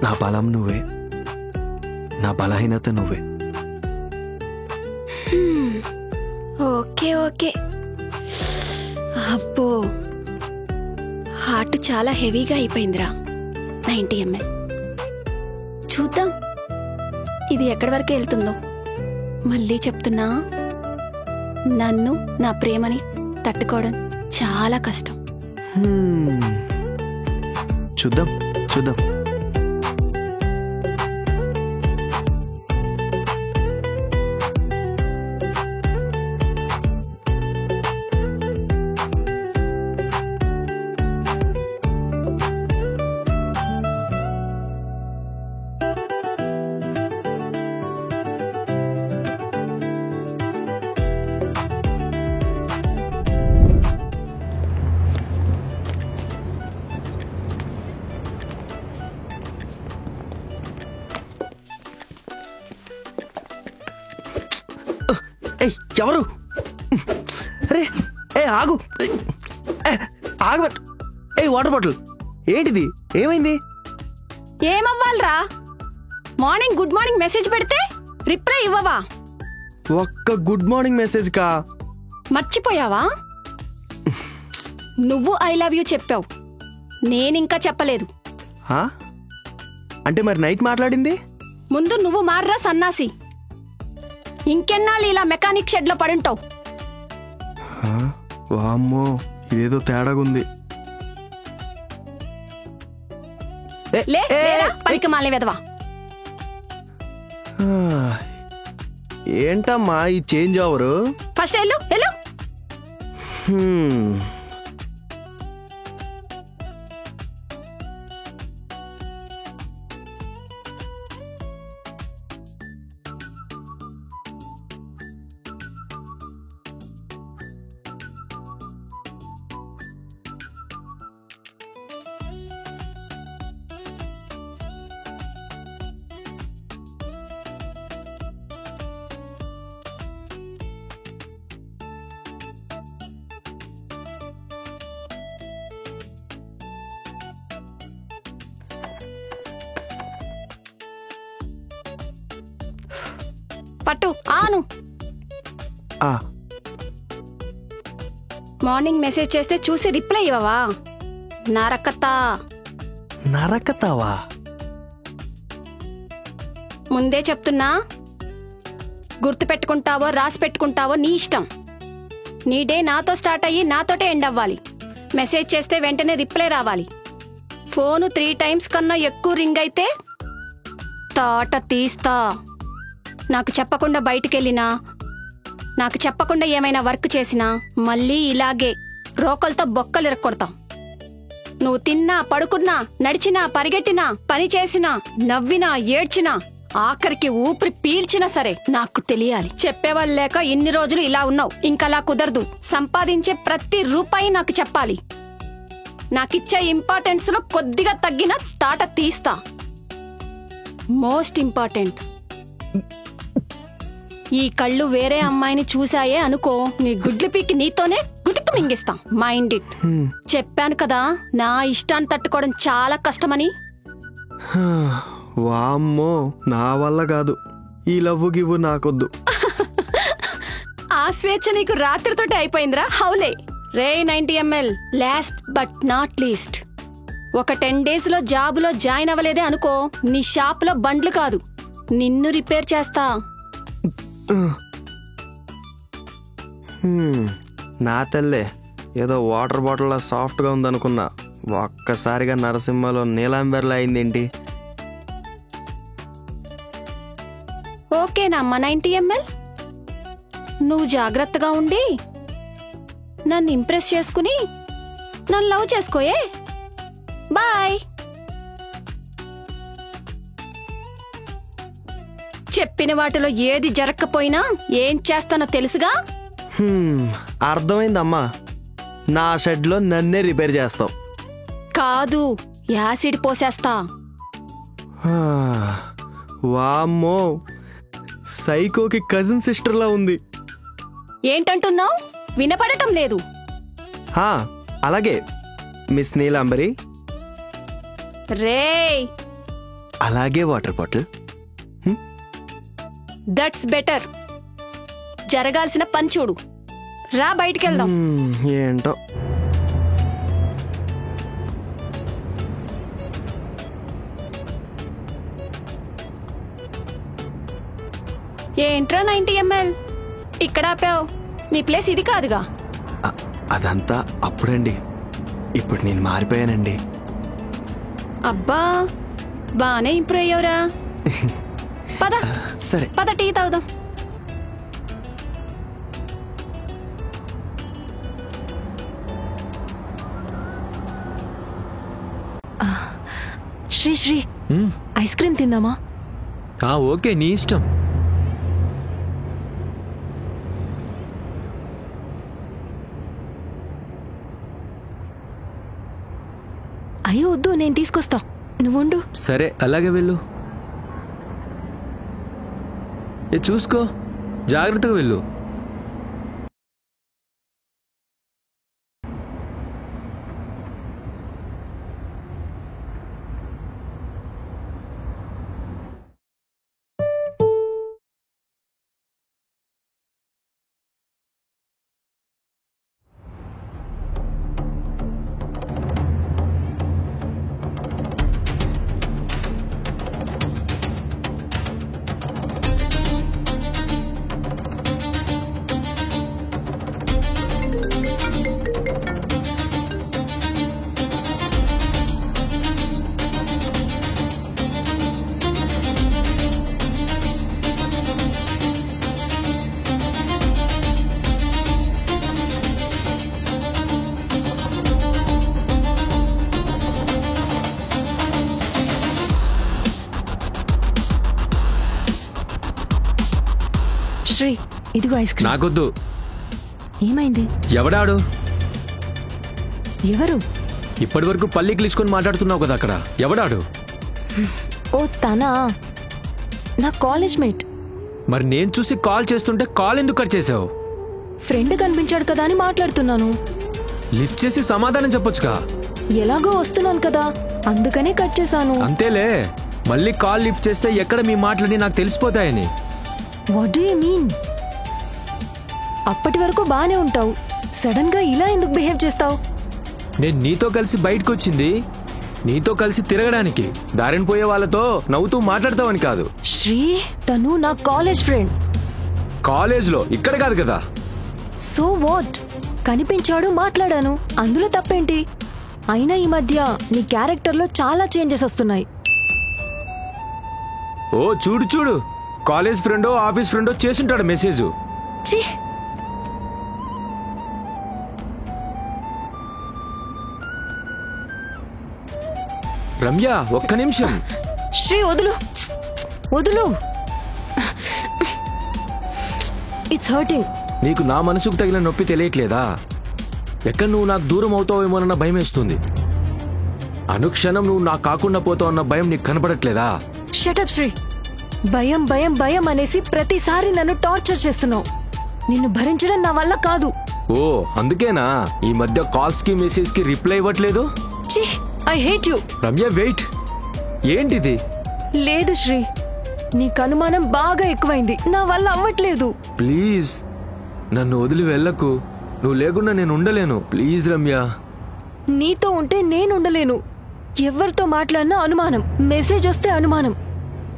నా బలం నువ్వే, నా బలహీనత నువ్వే. Okay okay. అబ్బో, హార్ట్ చాలా హెవీగా అయిపోయిందిరా. 90 ml. చూద్దాం ఇది ఎక్కడి వరకు వెళ్తుందో. మళ్ళీ చెప్తున్నా, నన్ను నా ప్రేమని తట్టుకోవడం చాలా కష్టం. చూద్దాం చూద్దాం. ఎవరు? అరే ఏ ఆగు, ఆగబట్. ఏ వాటర్ బాటిల్ ఏంటిది? ఏమైంది? ఏమవ్వాలరా? మార్నింగ్ గుడ్ మార్నింగ్ మెసేజ్ పెడితే రిప్లై ఇవ్వవా? ఒక్క గుడ్ మార్నింగ్ మెసేజ్ కా? మర్చిపోయావా? నువ్వు ఐ లవ్ యూ చెప్పావు, నేనింకా చెప్పలేదు. అంటే మరి నైట్ మాట్లాడింది? ముందు నువ్వు మార్రా సన్నాసి. ఇంకెన్నాళ్ళు ఇలా మెకానిక్ షెడ్ లో పడుంటావు? వామ్మో, ఇదేదో తేడాగుంది. పనికి మాలే వెదవా. ఏంటమ్మా ఈ చేంజ్ ఓవరు? ఫస్ట్ వెళ్ళు. పట్టు ఆను. ఆ, మార్నింగ్ మెసేజ్ చేస్తే చూసి రిప్లై ఇవ్వవా? నరకతా. నరకతావా? ముందే చెప్తున్నా, గుర్తు పెట్టుకుంటావో రాసి పెట్టుకుంటావో నీ ఇష్టం. నీ డే నాతో స్టార్ట్ అయ్యి నాతోటే ఎండ్ అవ్వాలి. మెసేజ్ చేస్తే వెంటనే రిప్లై రావాలి. ఫోను 3 times కన్నా ఎక్కువ రింగ్ అయితే తాట తీస్తా. నాకు చెప్పకుండా బయటికెళ్ళినా, నాకు చెప్పకుండా ఏమైనా వర్క్ చేసినా మళ్ళీ ఇలాగే రోకలతో బొక్కలు ఇరక్కొడతాం. నువ్వు తిన్నా, పడుకున్నా, నడిచినా, పరిగెట్టినా, పని చేసినా, నవ్వినా, ఏడ్చినా, ఆఖరికి ఊపిరి పీల్చినా సరే నాకు తెలియాలి. చెప్పేవాళ్ళు లేక ఇన్ని రోజులు ఇలా ఉన్నావు. ఇంకలా కుదరదు. సంపాదించే ప్రతి రూపాయి నాకు చెప్పాలి. నాకిచ్చే ఇంపార్టెన్స్ లో కొద్దిగా తగ్గిన తాట తీస్తా. మోస్ట్ ఇంపార్టెంట్, ఈ కళ్ళు వేరే అమ్మాయిని చూసాయే అనుకో, నీ గుడ్లు పీకి నీతోనే గుటుకు మింగిస్తా. Mind it. చెప్పాను కదా నా ఇష్టాన్ని తట్టుకోవడం చాలా కష్టమని. వామ్మో, నా వల్ల కాదు. ఈ లవ్వు గివ్వు నాకొద్దు. ఆ స్వేచ్ఛ నీకు రాత్రితోటే అయిపోయిందిరా. హౌలే రే 90 ml. Last but not least, ఒక 10 days లో జాబులో జాయిన్ అవ్వలేదే అనుకో, నీ షాప్ లో బండ్లు కాదు నిన్ను రిపేర్ చేస్తా. నా తల్లే ఏదో వాటర్ బాటిల్ సాఫ్ట్గా ఉందనుకున్నా, ఒక్కసారిగా నరసింహలో నీలాంబెర్లా అయిందేంటి? ఓకేనమ్మా 90 ml. నువ్వు జాగ్రత్తగా ఉండి నన్ను ఇంప్రెస్ చేసుకుని నన్ను లవ్ చేసుకోయే. బాయ్. చెప్పిన వాటిలో ఏది జరగకపోయినా ఏం చేస్తానో తెలుసుగా. అర్థమైందమ్మా, నా షెడ్లో నన్నే రిపేర్ చేస్తావు. కాదు, యాసిడ్ పోసేస్తా. వామ్మో, సైకోకి కజిన్ సిస్టర్లా ఉంది. ఏంటంటున్నావు? వినపడటం లేదు. అలాగే మిస్ నీలాంబరి. రేయ్, అలాగే వాటర్ బాటిల్. That's better. జరగాల్సిన పని చూడు. రా బయటికెళ్దాం. ఏంటో. ఏంట్రా 90 ml ఇక్కడ ఆపావు? మీ ప్లేస్ ఇది కాదుగా. అదంతా అప్పుడండి, ఇప్పుడు నేను మారిపోయానండి. అబ్బా, బానే ఇంప్రూవ్ అయ్యావురా. పద సరే, పద టీ తాగుదాం. శ్రీ ఐస్ క్రీమ్ తిందామా? ఓకే, నీ ఇష్టం. అయ్యో వద్దు, నేను తీసుకొస్తా, నువ్వుండు. సరే, అలాగే వెళ్ళు. చూసుకో, జాగ్రత్తగా వెళ్ళు. శ్రీ, ఇదిగో ఐస్ క్రీమ్. నాకొద్దు. ఏమైంది? ఎవడాడు? ఎవరు? ఇప్పటి వరకు పల్లి గిలుచుకొని మాట్లాడుతున్నావు కదా, అక్కడ ఎవడాడు? ఓ తనా, నా కాలేజ్ మేట్. మరి నేను చూసి కాల్ చేస్తుంటే కాల్ ఎందుకు కట్ చేసావు? ఫ్రెండ్ కనిపించాడు కదా అని మాట్లాడుతున్నాను. లిఫ్ట్ చేసి సమాధానం చెప్పొచ్చుగా. ఎలాగో వస్తున్నాను కదా, అందుకనే కట్ చేశాను. అంతేలే, మళ్ళీ కాల్ లిఫ్ట్ చేస్తే ఎక్కడ మీ మాటలని నాకు తెలిసిపోతాయని. What do you mean? అప్పటి వరకు బానే ఉంటావు, సడన్ గా ఇలా ఎందుకు బిహేవ్ చేస్తావు? నేను నీతో కలిసి బయటకు వచ్చింది నీతో కలిసి తిరగడానికి, దారిన పోయే వాళ్ళతో నవ్వుతూ మాట్లాడతావని కాదు. శ్రీ, తను నా కాలేజ్ ఫ్రెండ్. కాలేజ్లో, ఇక్కడ కాదు కదా. So what? కనిపించాడు, మాట్లాడాను, అందులో తప్పేంటి? అయినా ఈ మధ్య నీ క్యారెక్టర్లో చాలా చేంజెస్ వస్తున్నాయి. ఓ చూడు చూడు, కాలేజ్ ఫ్రెండో ఆఫీస్ ఫ్రెండో చేసుంటాడు మెసేజ్. ఛీ, రమ్య ఒక్క నిమిషం. శ్రీ వదులు, వదులు. It's hurting. నీకు నా మనసుకు తగిన నొప్పి తెలియట్లేదా? ఎక్కడ నువ్వు నాకు దూరం అవుతావేమోనన్న భయం వేస్తుంది. అనుక్షణం నువ్వు నాకు కాకుండా పోతావన్న భయం నీకు కనపడట్లేదా? షటప్ శ్రీ. భయం భయం భయం అనేసి ప్రతిసారి నన్ను టార్చర్ చేస్తున్నావు. నిన్ను భరించడం నా వల్ల కాదు. ఓ అందుకేనా ఈ మధ్య కాల్స్ కి మెసేజ్ కి రిప్లై ఇవ్వట్లేదు? ఛీ, I hate you. Ramya wait, ఏంటిది? లేదు శ్రీ, నీకు అనుమానం బాగా ఎక్కువైంది, నా వల్ల అవ్వట్లేదు. ప్లీజ్ నన్ను వదిలి వెళ్ళకు. నువ్వు లేకుండా నేను ఉండలేను. ప్లీజ్ రమ్య. నీతో ఉంటే నేను ఉండలేను. ఎవరితో మాట్లాడినా అనుమానం, మెసేజ్ వస్తే అనుమానం,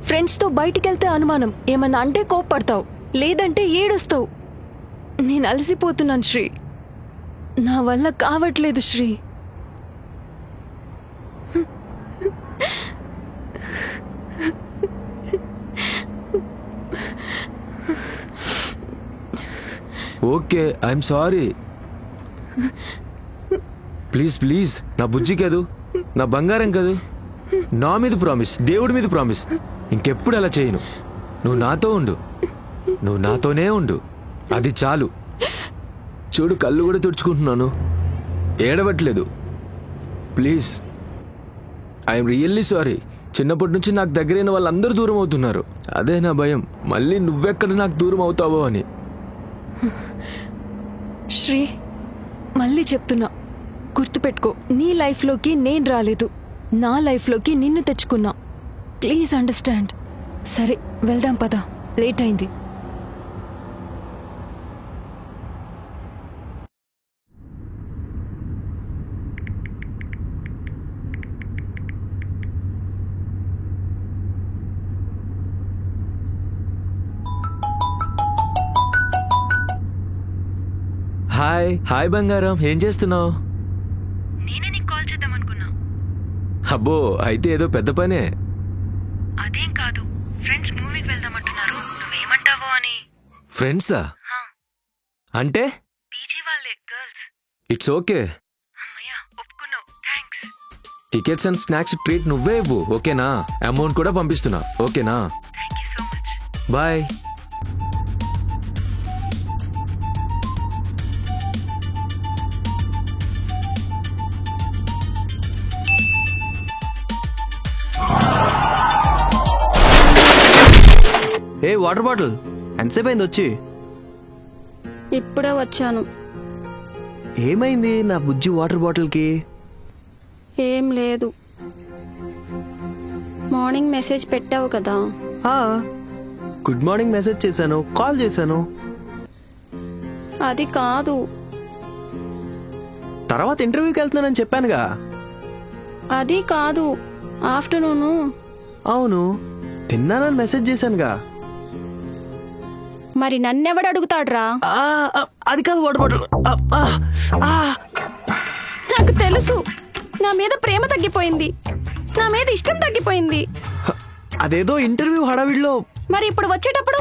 ఫ్రెండ్స్ తో బయటికెళ్తే అనుమానం, ఏమన్నా అంటే కోప్పడతావు, లేదంటే ఏడుస్తావు. నేను అలసిపోతున్నాను శ్రీ, నా వల్ల కావట్లేదు Sri. Okay, I'm sorry. Please please, నా బుజ్జి కదూ, నా బంగారం కదూ, నా మీద ప్రామిస్, దేవుడి మీద ప్రామిస్, ఇంకెప్పుడు అలా చేయను. నువ్వు నాతో ఉండు, నువ్వు నాతోనే ఉండు, అది చాలు. చూడు కళ్ళు కూడా తుడుచుకుంటున్నాను, ఏడవట్లేదు. Please, I'm really sorry. చిన్నప్పటి నుంచి నాకు దగ్గరైన వాళ్ళందరూ దూరం అవుతున్నారు. అదే నా భయం, మళ్ళీ నువ్వెక్కడ నాకు దూరం అవుతావో అని. శ్రీ, మళ్ళీ చెప్తున్నా, గుర్తుపెట్టుకో, నీ లైఫ్లోకి నేను రాలేదు, నా లైఫ్లోకి నిన్ను తెచ్చుకున్నా. Please understand. సరే వెళ్దాం పద, లేట్ అయింది. హాయ్ హాయ్ బంగారం, ఏం చేస్తున్నావు? నేనే నీకు కాల్ చేద్దాం అనుకున్నా. అబ్బో, అయితే ఏదో పెద్ద పనే. అదేం కాదు, ఫ్రెండ్స్ మూవీకి వెళ్దామంటున్నారు, నువ్వేమంటావో అని. ఫ్రెండ్సా? అంటే? పీజీ వాళ్ళే, గర్ల్స్. It's okay. అమ్మయ్యా, ఒప్పుకున్నావు, thanks. Tickets and snacks treat నువ్వే ఇవ్వు, ఓకేనా? అమౌంట్ కూడా పంపిస్తున్నా, ఓకేనా? Thank you so much. Bye. ఏ వాటర్ బాటిల్, ఎంతసేపు అయింది వచ్చి? ఇప్పుడే వచ్చాను. ఏమైంది నా బుజ్జి వాటర్ బాటిల్కి? ఏం లేదు. మార్నింగ్ మెసేజ్ పెట్టావు కదా. గుడ్ మార్నింగ్ మెసేజ్ చేశాను, కాల్ చేశాను. అది కాదు. తర్వాత ఇంటర్వ్యూకి వెళ్తున్నానని చెప్పానుగా. అది కాదు, ఆఫ్టర్నూను. అవును, తిన్నానని మెసేజ్ చేశానుగా. మరి నన్నెవడు అడుగుతాడ్రా? అది కాదు వాటర్ బాటిల్. నాకు తెలుసు, నా మీద ప్రేమ తగ్గిపోయింది, నా మీద ఇష్టం తగ్గిపోయింది. అదేదో ఇంటర్వ్యూ హడావిడిలో. మరి ఇప్పుడు వచ్చేటప్పుడు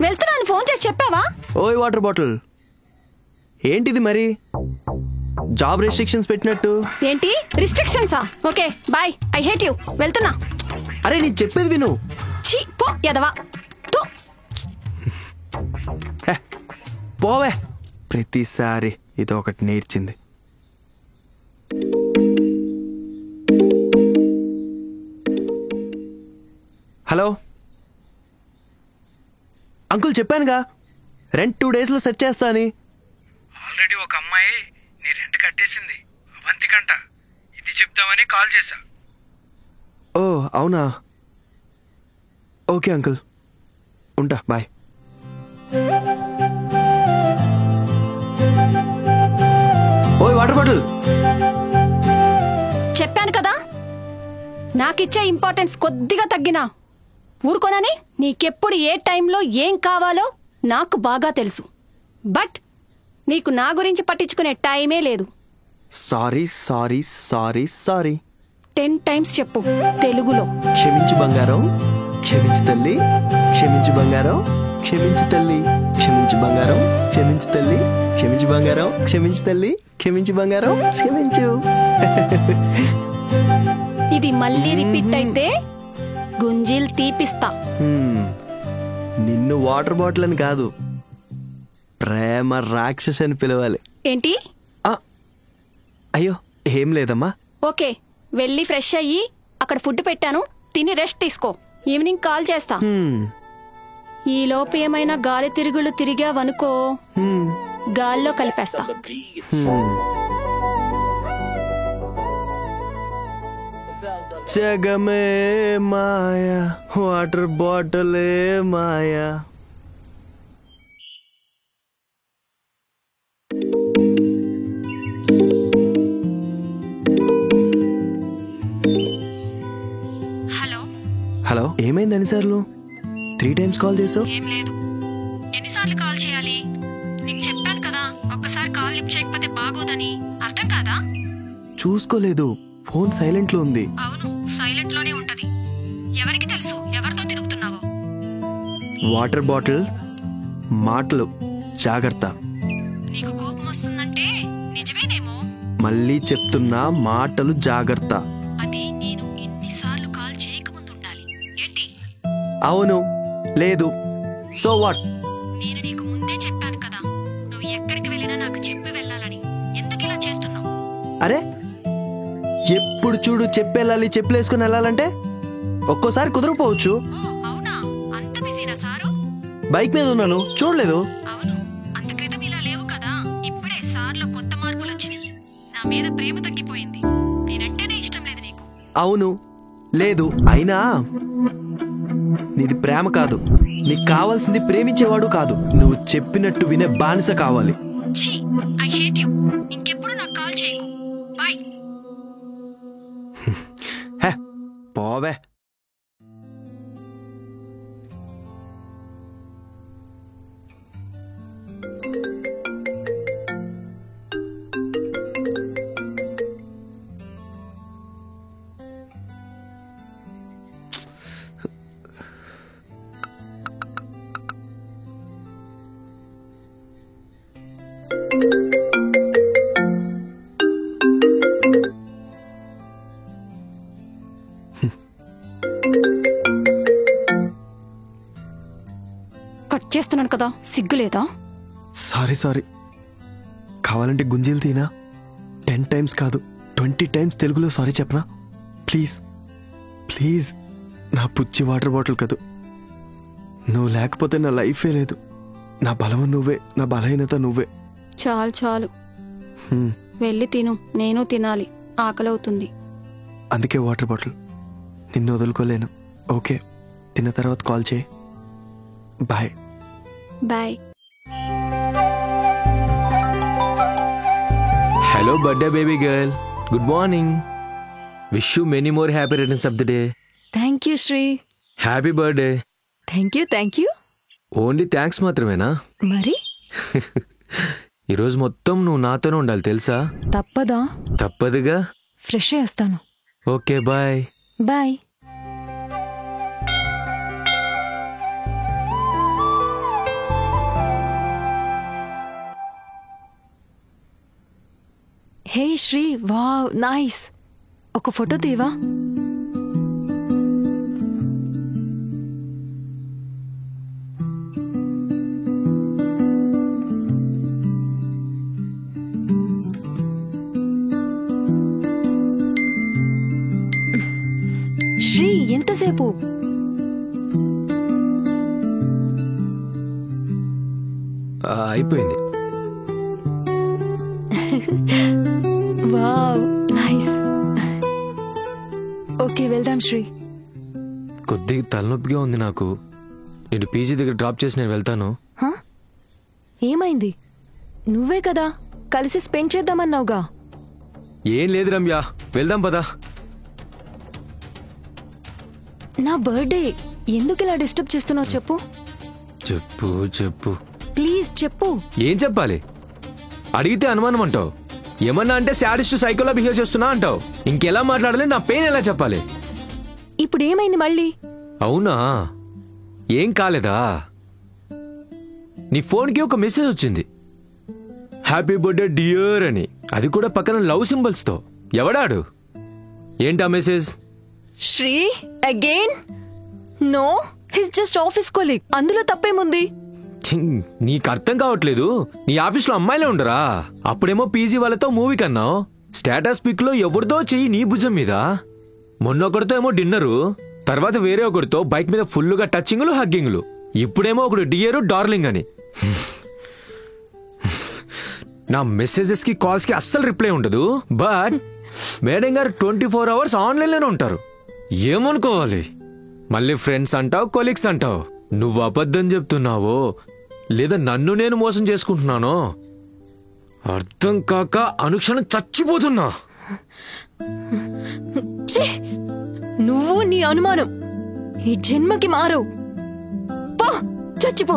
వెళ్తున్నాను ఫోన్ చేసి చెప్పావా? ఓయ్ వాటర్ బాటిల్, ఏంటిది మరి జాబ్ రెస్ట్రిక్షన్స్ పెట్టినట్టు? ఏంటి రిస్ట్రిక్షన్సా? Okay bye, I hate you, వెళ్తున్నా. అరే నేను చెప్పేది విను. ఛీ పో ఎదవా. పోవే, ప్రతిసారి ఇది ఒకటి నేర్చింది. హలో అంకుల్, చెప్పానుగా రెంట్ 2 daysలో సెట్ చేస్తా అని. ఆల్రెడీ ఒక అమ్మాయి నీ రెంట్ కట్టేసింది, అవంతికంట. ఇది చెప్తామని కాల్ చేశా. ఓ అవునా, ఓకే అంకుల్, ఉంటా, బాయ్. ఓయ్ వాటర్ బాటిల్. చెప్పాను కదా, నాకిచ్చే ఇంపార్టెన్స్ కొద్దిగా తగ్గినా ఊరుకోనని. నీకెప్పుడు ఏ టైంలో ఏం కావాలో నాకు బాగా తెలుసు. బట్ నీకు నా గురించి పట్టించుకునే టైమే లేదు. Sorry sorry sorry sorry. 10 times చెప్పు తెలుగులో. క్షమించు బంగారం, క్షమించు తల్లి, క్షమించు బంగారం, క్షమించు తల్లి, క్షమించు బంగారం, క్షమించు తల్లి, క్షమించు బంగారం, క్షమించు తల్లి, క్షమించు బంగారం, క్షమించు. ఇది మళ్ళీ రిపీట్ అయితే గుంజీలు తీపిస్తా. నిన్ను వాటర్ బాటిల్ అని కాదు, ప్రేమ రాక్షస్ అని పిలవాలి. ఏంటి? అయ్యో ఏం లేదమ్మా. ఓకే, వెళ్ళి ఫ్రెష్ అయ్యి అక్కడ ఫుడ్ పెట్టాను, తిని రెస్ట్ తీసుకో. ఈవినింగ్ కాల్ చేస్తా. ఈ లోపు ఏమైనా గాలి తిరుగుళ్ళు తిరిగావనుకో, గాల్లో కలిపేస్తా. జగమే మాయా, వాటర్ బాటిలే మాయా. హలో హలో, ఏమైంది ఎన్నిసార్లు 3 టైమ్స్ కాల్ చేసావు? ఏం లేదు. ఎన్నిసార్లు కాల్ చేయాలి? నీకు చెప్పాను కదా, ఒక్కసారి కాల్ లిఫ్ట్ చేయకపోతే బాగోదని. అర్థం కాదా? చూసుకోలేదు, ఫోన్ సైలెంట్ లో ఉంది. అవును, సైలెంట్ లోనే ఉంటది. ఎవరికి తెలుసు ఎవరితో తిరుగుతున్నావో? వాటర్ బాటిల్ మాటలు జాగ్రత్త. నీకు కోపం వస్తుందంటే నిజమేనేమో. మళ్ళీ చెప్తున్నా, మాటలు జాగ్రత్త. అది నేను ఎన్నిసార్లు కాల్ చేయకముందు ఉండాలి. ఏంటి? అవును, లేదు, సో వాట్? నేను నీకు ముందే చెప్పాను కదా, నువ్వు ఎక్కడికి వెళ్ళినా నాకు చెప్పి వెళ్ళాలని. ఎందుకు ఇలా చేస్తున్నావు? అరే ఎప్పుడు చూడు చెప్పెళ్ళాలి, చెప్పులేసుకుని వెళ్ళాలంటే ఒక్కోసారి కుదరకపోవచ్చు. అవునా, అంత బిజీనా సారు? బైక్ మీద ఉన్నాను, చూడలేదు. అవును, అంత క్రితం ఇలా లేవు కదా. ఇప్పుడే సార్లో కొత్త మార్పులు వచ్చినాయి. నా మీద ప్రేమ తగ్గిపోయింది. నేనంటేనే ఇష్టం లేదు నీకు. అవును, లేదు, అయినా నీది ప్రేమ కాదు. నీకు కావాల్సింది ప్రేమించేవాడు కాదు, నువ్వు చెప్పినట్టు వినే బానిస కావాలి. ఛీ, ఐ హేట్ యు. ఇంకెప్పుడు నాకు కాల్ చేయకు. బై. హే పోవే. కట్ చేస్తున్నాను కదా, సిగ్గులేదా? Sorry sorry. కావాలంటే గుంజీలు తీనా 10 టైమ్స్ కాదు 20 టైమ్స్ తెలుగులో సారీ చెప్పనా? Please please. నా పుచ్చి వాటర్ బాటిల్ కాదు, నువ్వు లేకపోతే నా లైఫే లేదు. నా బలము నువ్వే, నా బలహీనత నువ్వే. చాలు చాలు, వెళ్ళి తిను. నేను తినాలి, ఆకలవుతుంది. అందుకే వాటర్ బాటిల్, నిన్ను వదులుకోలేను. ఓకే, తిన్న తర్వాత కాల్ చేయి. Bye bye. Hello birthday baby girl, good morning. Wish you many more happy returns of the day. Thank you Sri. Happy birthday. Thank you. Only thanks మాత్రమేనా? మరి ఈరోజు మొత్తం నువ్వు నాతోనే ఉండాలి తెలుసా? తప్పదా? తప్పదుగా. ఫ్రెష్ చేస్తాను. Okay bye. Bye. Hey Sri, wow nice. ఒక ఫోటో తీవా? శ్రీ ఎంతసేపు? అయిపోయింది. Wow nice. ఓకే వెళ్దాం శ్రీ. కొద్దిగా తలనొప్పిగా ఉంది నాకు. నేను పీజీ దగ్గర డ్రాప్ చేసి నేను వెళ్తాను. హ? ఏమైంది? నువ్వే కదా కలిసి స్పెండ్ చేద్దామన్నావుగా. ఏం లేదు రమ్య, వెళ్దాం పదా. నా బర్త్డే ఎందుకు ఇలా డిస్టర్బ్ చేస్తున్నావు చెప్పు. చెప్పు చెప్పు ప్లీజ్ చెప్పు. ఏం చెప్పాలి? అడిగితే అనుమానం అంటావు, ఏమన్నా అంటే శాడిస్ట్ సైకోలా బిహేవ్ చేస్తున్నా అంటావు. ఇంకెలా మాట్లాడాలి? నా పెయిన్ ఎలా చెప్పాలి? ఇప్పుడు ఏమైంది మళ్ళీ? అవునా, ఏం కాలేదా? నీ ఫోన్కి ఒక మెసేజ్ వచ్చింది, హ్యాపీ బర్త్డే డియర్ అని. అది కూడా పక్కన లవ్ సింబల్స్ తో. ఎవడాడు? ఏంటా message? Sri again? No, his just office colleague. అందులో తప్పేముంది? నీకు అర్థం కావట్లేదు. నీ ఆఫీస్లో అమ్మాయిలే ఉండరా? అప్పుడేమో పీజీ వాళ్ళతో మూవీ కన్నావు. స్టేటస్ పిక్ లో ఎవరిదో చెయ్యి నీ భుజం మీద. మొన్నొకరితో ఏమో డిన్నరు, తర్వాత వేరే ఒకరితో బైక్ మీద ఫుల్లుగా టచింగ్లు హగ్గింగ్లు. ఇప్పుడేమో ఒకడు డియరు డార్లింగ్ అని. నా మెసేజెస్ కి కాల్స్ కి అస్సలు రిప్లై ఉండదు. బట్ మేడం గారు 24 hours ఆన్లైన్లోనే ఉంటారు. ఏమనుకోవాలి? మళ్ళీ ఫ్రెండ్స్ అంటావు, కొలీగ్స్ అంటావు. నువ్వు అబద్ధం చెప్తున్నావో లేదా నన్ను నేను మోసం చేసుకుంటున్నానో అర్థం కాక అనుక్షణం చచ్చిపోతున్నా. నువ్వు నీ అనుమానం ఈ జన్మకి మారు. పో, చచ్చిపో.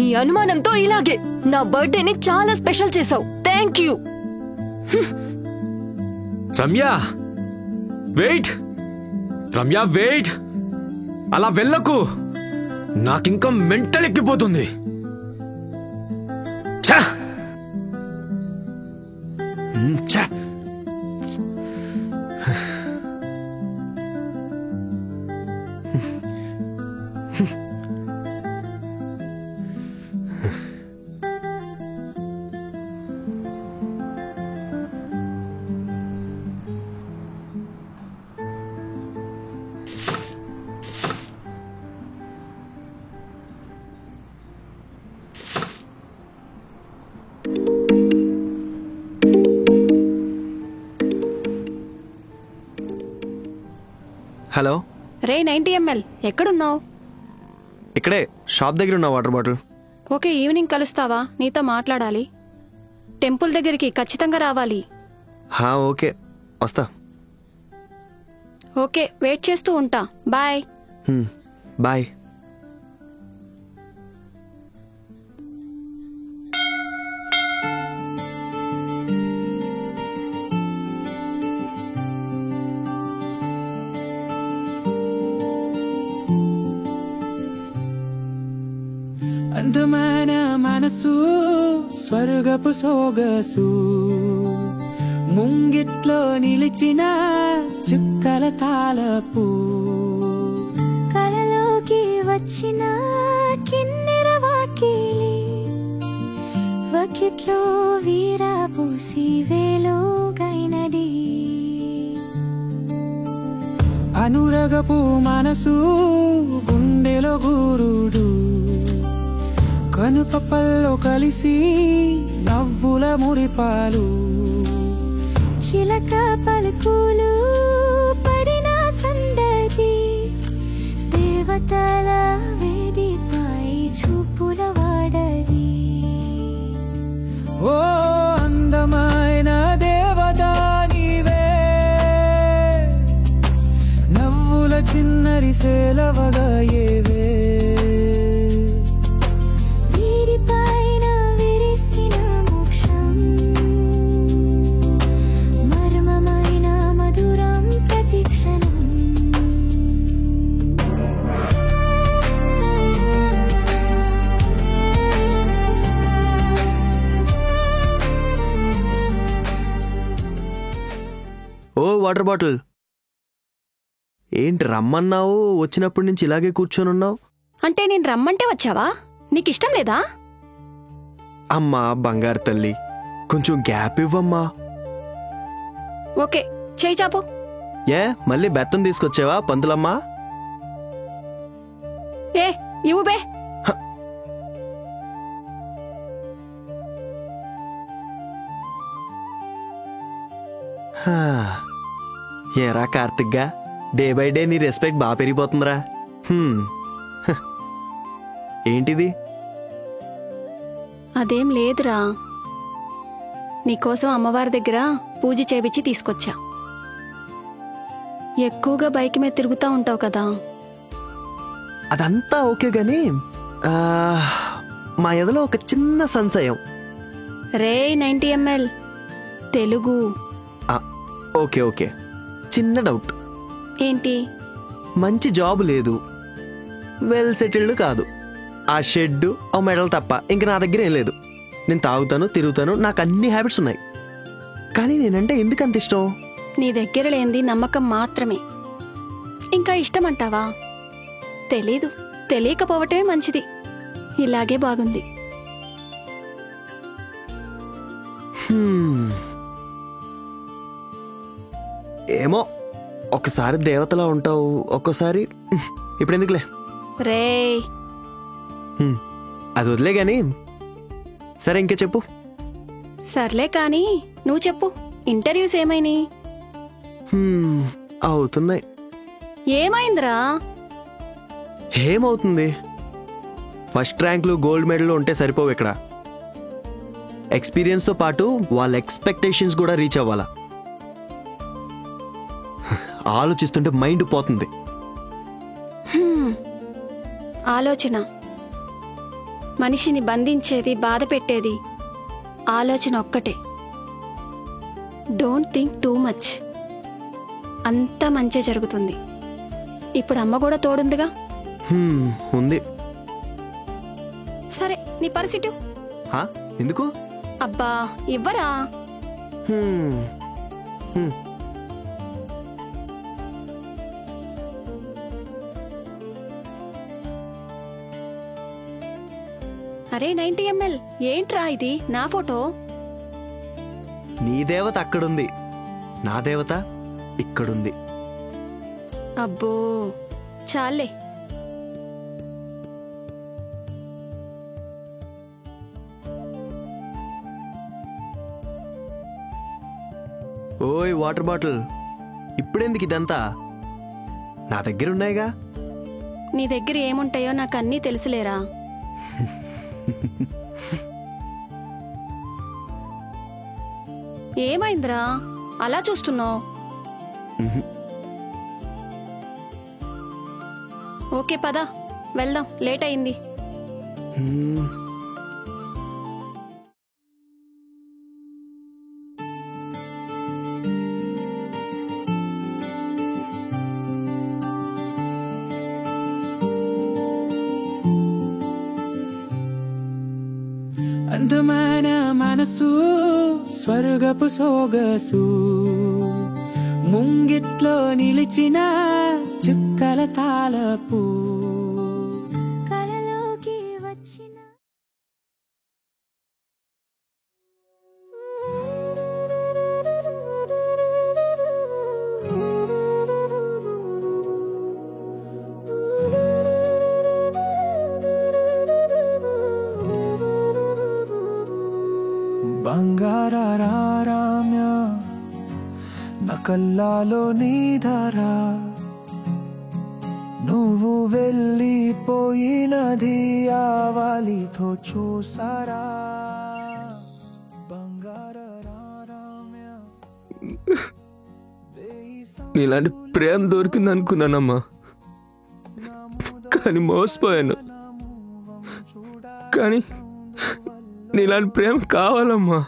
ఈ అనుమానంతో ఇలాగే నా బర్త్డేని చాలా స్పెషల్ చేసావు. Thank you. Ramya wait, Ramya wait. అలా వెళ్ళకు, నాకింకా మెంటల్ ఎక్కిపోతుంది. ఛా! ఛా! హలో రే 90 ml ఎక్కడున్నావు? ఇక్కడే షాప్ దగ్గర ఉన్న వాటర్ బాటిల్. ఓకే, ఈవినింగ్ కలుస్తావా? నీతో మాట్లాడాలి. టెంపుల్ దగ్గరికి ఖచ్చితంగా రావాలి. ఓకే, వస్తా. ఓకే, వెయిట్ చేస్తూ ఉంటా. బాయ్. బాయ్. అందమైన మనసు స్వర్గపు సోగసు, ముంగిట్లో నిలిచిన చుక్కల తాలపు, కలలోకి వచ్చిన కిన్నెర వాకిలి, వకిట్లో వీరబూసి వేలోగైనది. అనురగపు మనసు గుండెలో గురుడు, కనుపప్పల్లో కలిసి నవ్వుల మురిపాలు, చిలక పలుకులు పడిన సందడి, దేవతల వేదికపై చూపుల వాడది. ఓ అందమైన దేవత నీవే, నవ్వుల చిన్నరి సేలవగా ఏవే, వాటర్ బాటిల్. ఏంటి రమ్మన్నావు, వచ్చినప్పటి నుంచి ఇలాగే కూర్చొని ఉన్నావు? అంటే నేను రమ్మంటే వచ్చావా? నీకిష్టం లేదా? అమ్మా బంగారు తల్లి, కొంచెం గ్యాప్ ఇవ్వమ్మా. ఓకే, చేయి చాపు. ఏ మళ్ళీ బెత్తం తీసుకొచ్చావా పంతులమ్మా? ఏ ఇవ్వు బే. ఏరా కార్తిక్గా, డే బై డే నీ రెస్పెక్ట్ బాగా పెరిగిపోతుందిరా. ఏంటిది? అదేం లేదురా, నీకోసం అమ్మవారి దగ్గర పూజ చేపించి తీసుకొచ్చా. ఎక్కువగా బైక్ మీద తిరుగుతూ ఉంటావు కదా. అదంతా ఓకే గాని మా ఎదలో ఒక చిన్న సంశయం. రే 90 ml తెలుగు. ఓకే ఓకే, చిన్న డౌట్. ఏంటి? మంచి జాబ్ లేదు, వెల్ సెటిల్డ్ కాదు, ఆ షెడ్ ఆ మెడల్ తప్ప ఇంక నా దగ్గర ఏం లేదు. నేను తాగుతాను, తిరుగుతాను, నాకు అన్ని హ్యాబిట్స్ ఉన్నాయి. కానీ నేనంటే ఎందుకు అంత ఇష్టం? నీ దగ్గర లేనిది నమ్మకం మాత్రమే. ఇంకా ఇష్టం అంటావా? తెలీదు, తెలియకపోవటమే మంచిది. ఇలాగే బాగుంది. ఏమో, ఒకసారి దేవతలా ఉంటావు, ఒక్కోసారి ఇప్పుడు ఎందుకులే. రే అది వదిలే గాని, సరే ఇంకా చెప్పు. సర్లే కానీ నువ్వు చెప్పు, ఇంటర్వ్యూస్ ఏమైనాయి? అవుతున్నాయి. ఏమైందిరా? ఏమవుతుంది, ఫస్ట్ ర్యాంకులు గోల్డ్ మెడల్ ఉంటే సరిపోవు. ఇక్కడ ఎక్స్పీరియన్స్తో పాటు వాళ్ళ ఎక్స్పెక్టేషన్స్ కూడా రీచ్ అవ్వాలా. ఆలోచిస్తుంటే మైండ్ పోతుంది. ఆలోచన మనిషిని బంధించేది, బాధ పెట్టేది ఆలోచన ఒక్కటే. Don't think too much. అంతా మంచే జరుగుతుంది. ఇప్పుడు అమ్మ కూడా తోడుందిగా. ఉంది. సరే నీ పరిస్థితి ఎందుకు? అబ్బా ఇవ్వరా? అరే 90 ml ఏంట్రా ఇది? నా ఫోటో. నీ దేవత అక్కడుంది, నా దేవత ఇక్కడుంది. అబ్బో చాలే. ఓయ్ వాటర్ బాటిల్, ఇప్పుడెందుకు ఇదంతా? నా దగ్గర ఉన్నాయిగా. నీ దగ్గర ఏముంటాయో నాకు అన్నీ తెలుసులేరా. ఏమైందిరా అలా చూస్తున్నావు? ఓకే పద వెళ్దాం, లేట్ అయింది. అందమైన మనసు స్వర్గపు సోగసు, ముంగిట్లో నిలిచిన చుక్కల తాలపు, కలలోకి వచ్చిన బంగారారామ్య నా కల్లాలో నీ ధారా, నువ్వు వెళ్ళిపోయినది ఆవాలితో చూసారా. బంగారారామ్య నీలాంటి ప్రేమ దొరికింది అనుకున్నానమ్మా, కానీ మోసపోయాను. కానీ నీలాంటి ప్రేమ కావాలమ్మా,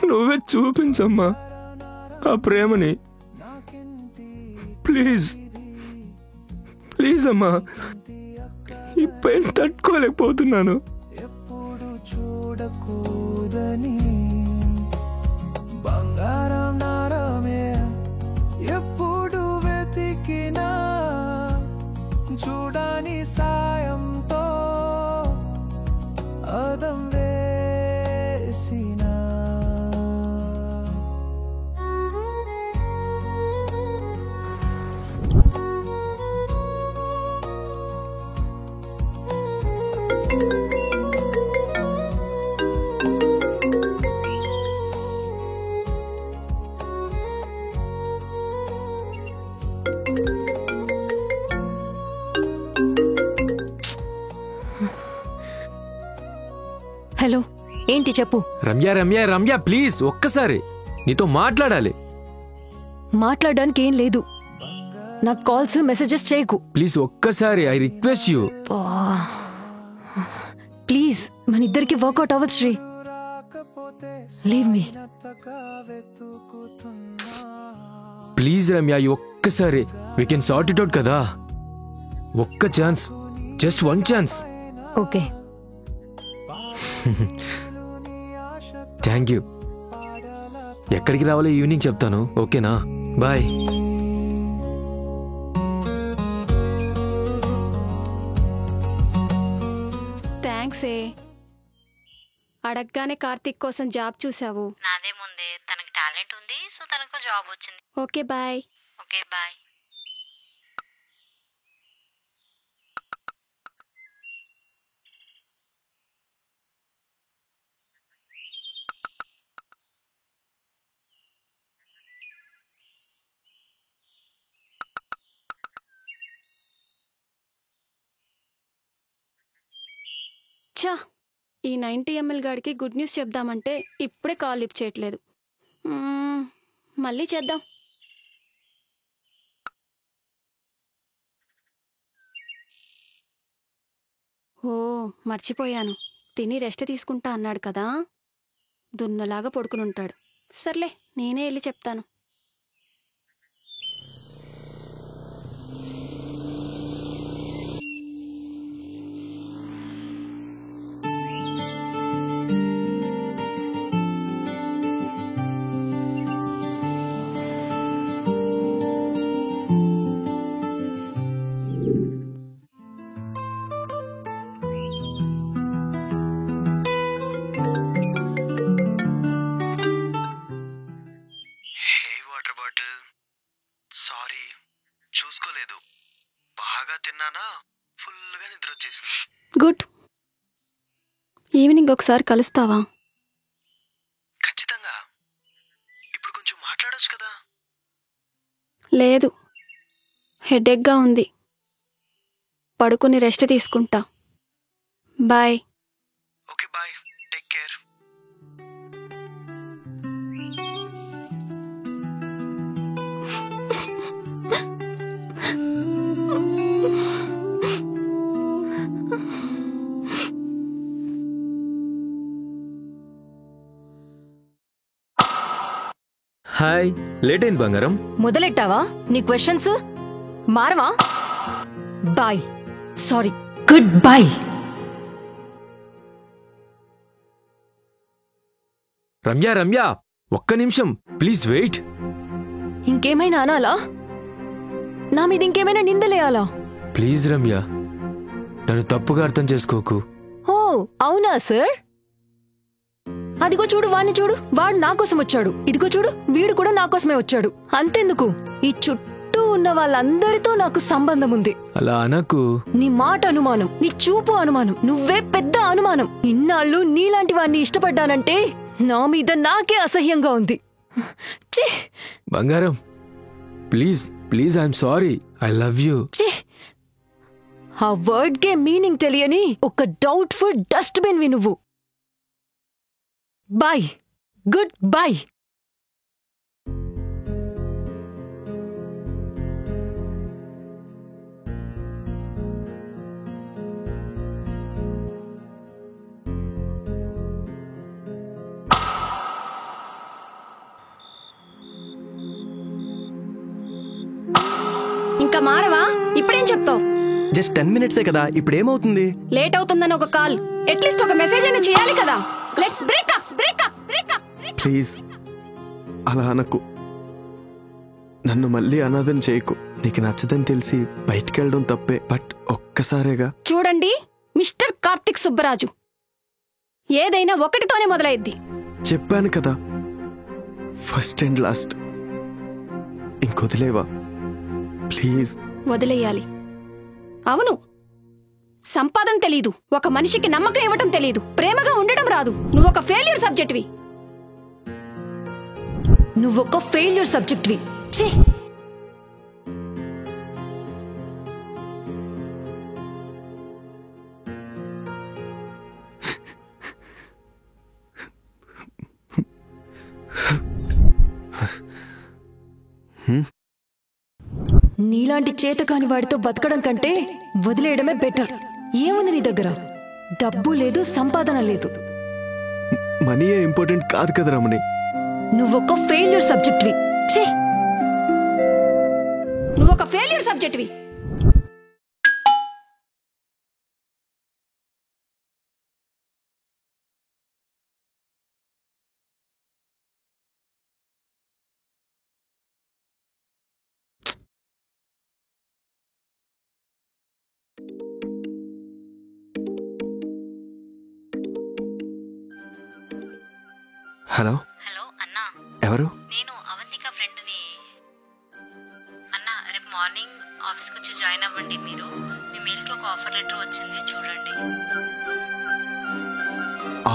నువ్వే చూపించమ్మా ఆ ప్రేమని. ప్లీజ్ ప్లీజ్ అమ్మా, ఈ పెయిన్ తట్టుకోలేకపోతున్నాను. ఎప్పుడు చూడకూడని బంగారం నారమే, ఎప్పుడు వెతికినా చూడని సాయంతో అదం వేసిన హలో, ఏంటి చెప్పు. రమ్య రమ్య రమ్య ప్లీజ్ ఒక్కసారి నీతో మాట్లాడాలి. మాట్లాడడానికి ఏం లేదు. నాకు కాల్స్ మెసేజెస్ చేయకు ప్లీజ్ ఒక్కసారి ఐ రిక్వెస్ట్ యూ. ప్లీజ్, మన ఇద్దరికి వర్కౌట్ అవ్వదు శ్రీ. Leave me. ప్లీజ్ రమ్య ఈ ఒక్కసారి we can sort it out కదా. ఒక్క chance, just one chance. Okay. Thank you. ఎక్కడికి రావాలో ఈవినింగ్ చెప్తాను, ఓకేనా? బాయ్. థ్యాంక్స్ ఏ. అడగగానే కార్తీక్ కోసం జాబ్ చూసావు. నాదేముంది, తనకి టాలెంట్ ఉంది, సో తనకు జాబ్ వచ్చింది. Okay bye. Okay bye. ఛా, ఈ 90 ml గాడికి గుడ్ న్యూస్ చెప్దామంటే ఇప్పుడే కాల్ లిఫ్ట్ చేయట్లేదు. మళ్ళీ చేద్దాం. ఓ మర్చిపోయాను, తిని రెస్ట్ తీసుకుంటా అన్నాడు కదా. దున్నలాగా పడుకుని ఉంటాడు. సర్లే, నేనే వెళ్ళి చెప్తాను. సారీ, చూసుకోలేదు. బాగా తిన్నానా, ఫుల్గా నిద్ర వచ్చేసింది. గుడ్. ఈవినింగ్ ఒకసారి కలుస్తావా? ఖచ్చితంగా. ఇప్పుడు కొంచెం మాట్లాడొచ్చు కదా. లేదు, హెడేక్గా ఉంది. పడుకుని రెస్ట్ తీసుకుంటా. Bye. Okay bye, take care. Hi, late అయింది బంగారం. మొదలెట్టావా నీ క్వశ్చన్స్? మారవా? Bye. Sorry, goodbye. Ramya Ramya ఒక్క నిమిషం ప్లీజ్ వెయిట్. ఇంకేమైనా అనాలా? నా మీద ఇంకేమైనా నిందలేయాలా? ప్లీజ్ రమ్య, నన్ను తప్పుగా అర్థం చేసుకోకు. ఓ అవునా సార్? అదిగో చూడు, వాడిని చూడు, వాడు నా కోసం వచ్చాడు. ఇదిగో చూడు, వీడు కూడా నా కోసమే వచ్చాడు. అంతెందుకు, ఈ చుట్టూ ఉన్న వాళ్ళందరితో నాకు సంబంధం ఉంది. అలా అనకు. నీ మాట అనుమానం, నీ చూపు అనుమానం, నువ్వే పెద్ద అనుమానం. ఇన్నాళ్ళు నీలాంటి వాడిని ఇష్టపడ్డానంటే నా మీద నాకే అసహ్యంగా ఉంది. ఛీ! బంగారం please please, I'm sorry, I love you. ఛీ! ఆ వర్డ్ కే మీనింగ్ తెలియని ఒక డౌట్ఫుల్ డస్ట్బిన్ వి నువ్వు. Bye, good boy. ఇంకా మారవా? ఇప్పుడేం చెప్తావు? జస్ట్ 10 minutes కదా, ఇప్పుడేమవుతుంది? లేట్ అవుతుందని ఒక కాల్, అట్లీస్ట్ ఒక మెసేజ్ అయినా చేయాలి కదా. Let's breakup breakup breakup. Please అలా అనకు. నన్ను మళ్ళీ అనాథం చేయకు. నీకు నచ్చదని తెలిసి బయటికి వెళ్ళడం తప్పే, బట్ ఒక్కసారేగా. చూడండి మిస్టర్ కార్తిక్ సుబ్బరాజు, ఏదైనా ఒకటితోనే మొదలైద్ది. చెప్పాను కదా, ఫస్ట్ అండ్ లాస్ట్. ఇంకొదిలేవా ప్లీజ్? వదిలేయాలి. అవును, సంపాదన తెలీదు, ఒక మనిషికి నమ్మకం ఇవ్వటం తెలీదు, ప్రేమగా ఉండటం రాదు. నువ్వొక ఫెయిల్యూర్ సబ్జెక్ట్వి. నువ్వొక ఫెయిల్యూర్ సబ్జెక్ట్వి. ఛీ! నీలాంటి చేతకాని వాడితో బతకడం కంటే వదిలేయడమే బెటర్. ఏముంది నీ దగ్గర? డబ్బు లేదు, సంపాదన లేదు. మనీయే ఇంపార్టెంట్ కాదు కదా రమణి. నువ్వొక ఫెయిల్యూర్ సబ్జెక్ట్వి. ఛీ, నువ్వొక ఫెయిల్యూర్ సబ్జెక్ట్వి. హలో హలో అన్నా, ఎవరు? నేను అవంతిక ఫ్రెండ్ని. అన్నా, రేపు మార్నింగ్ ఆఫీస్కి వచ్చి జాయిన్ అవ్వండి. మీరు మీ మెయిల్కి ఒక ఆఫర్ లెటర్ వచ్చింది, చూడండి.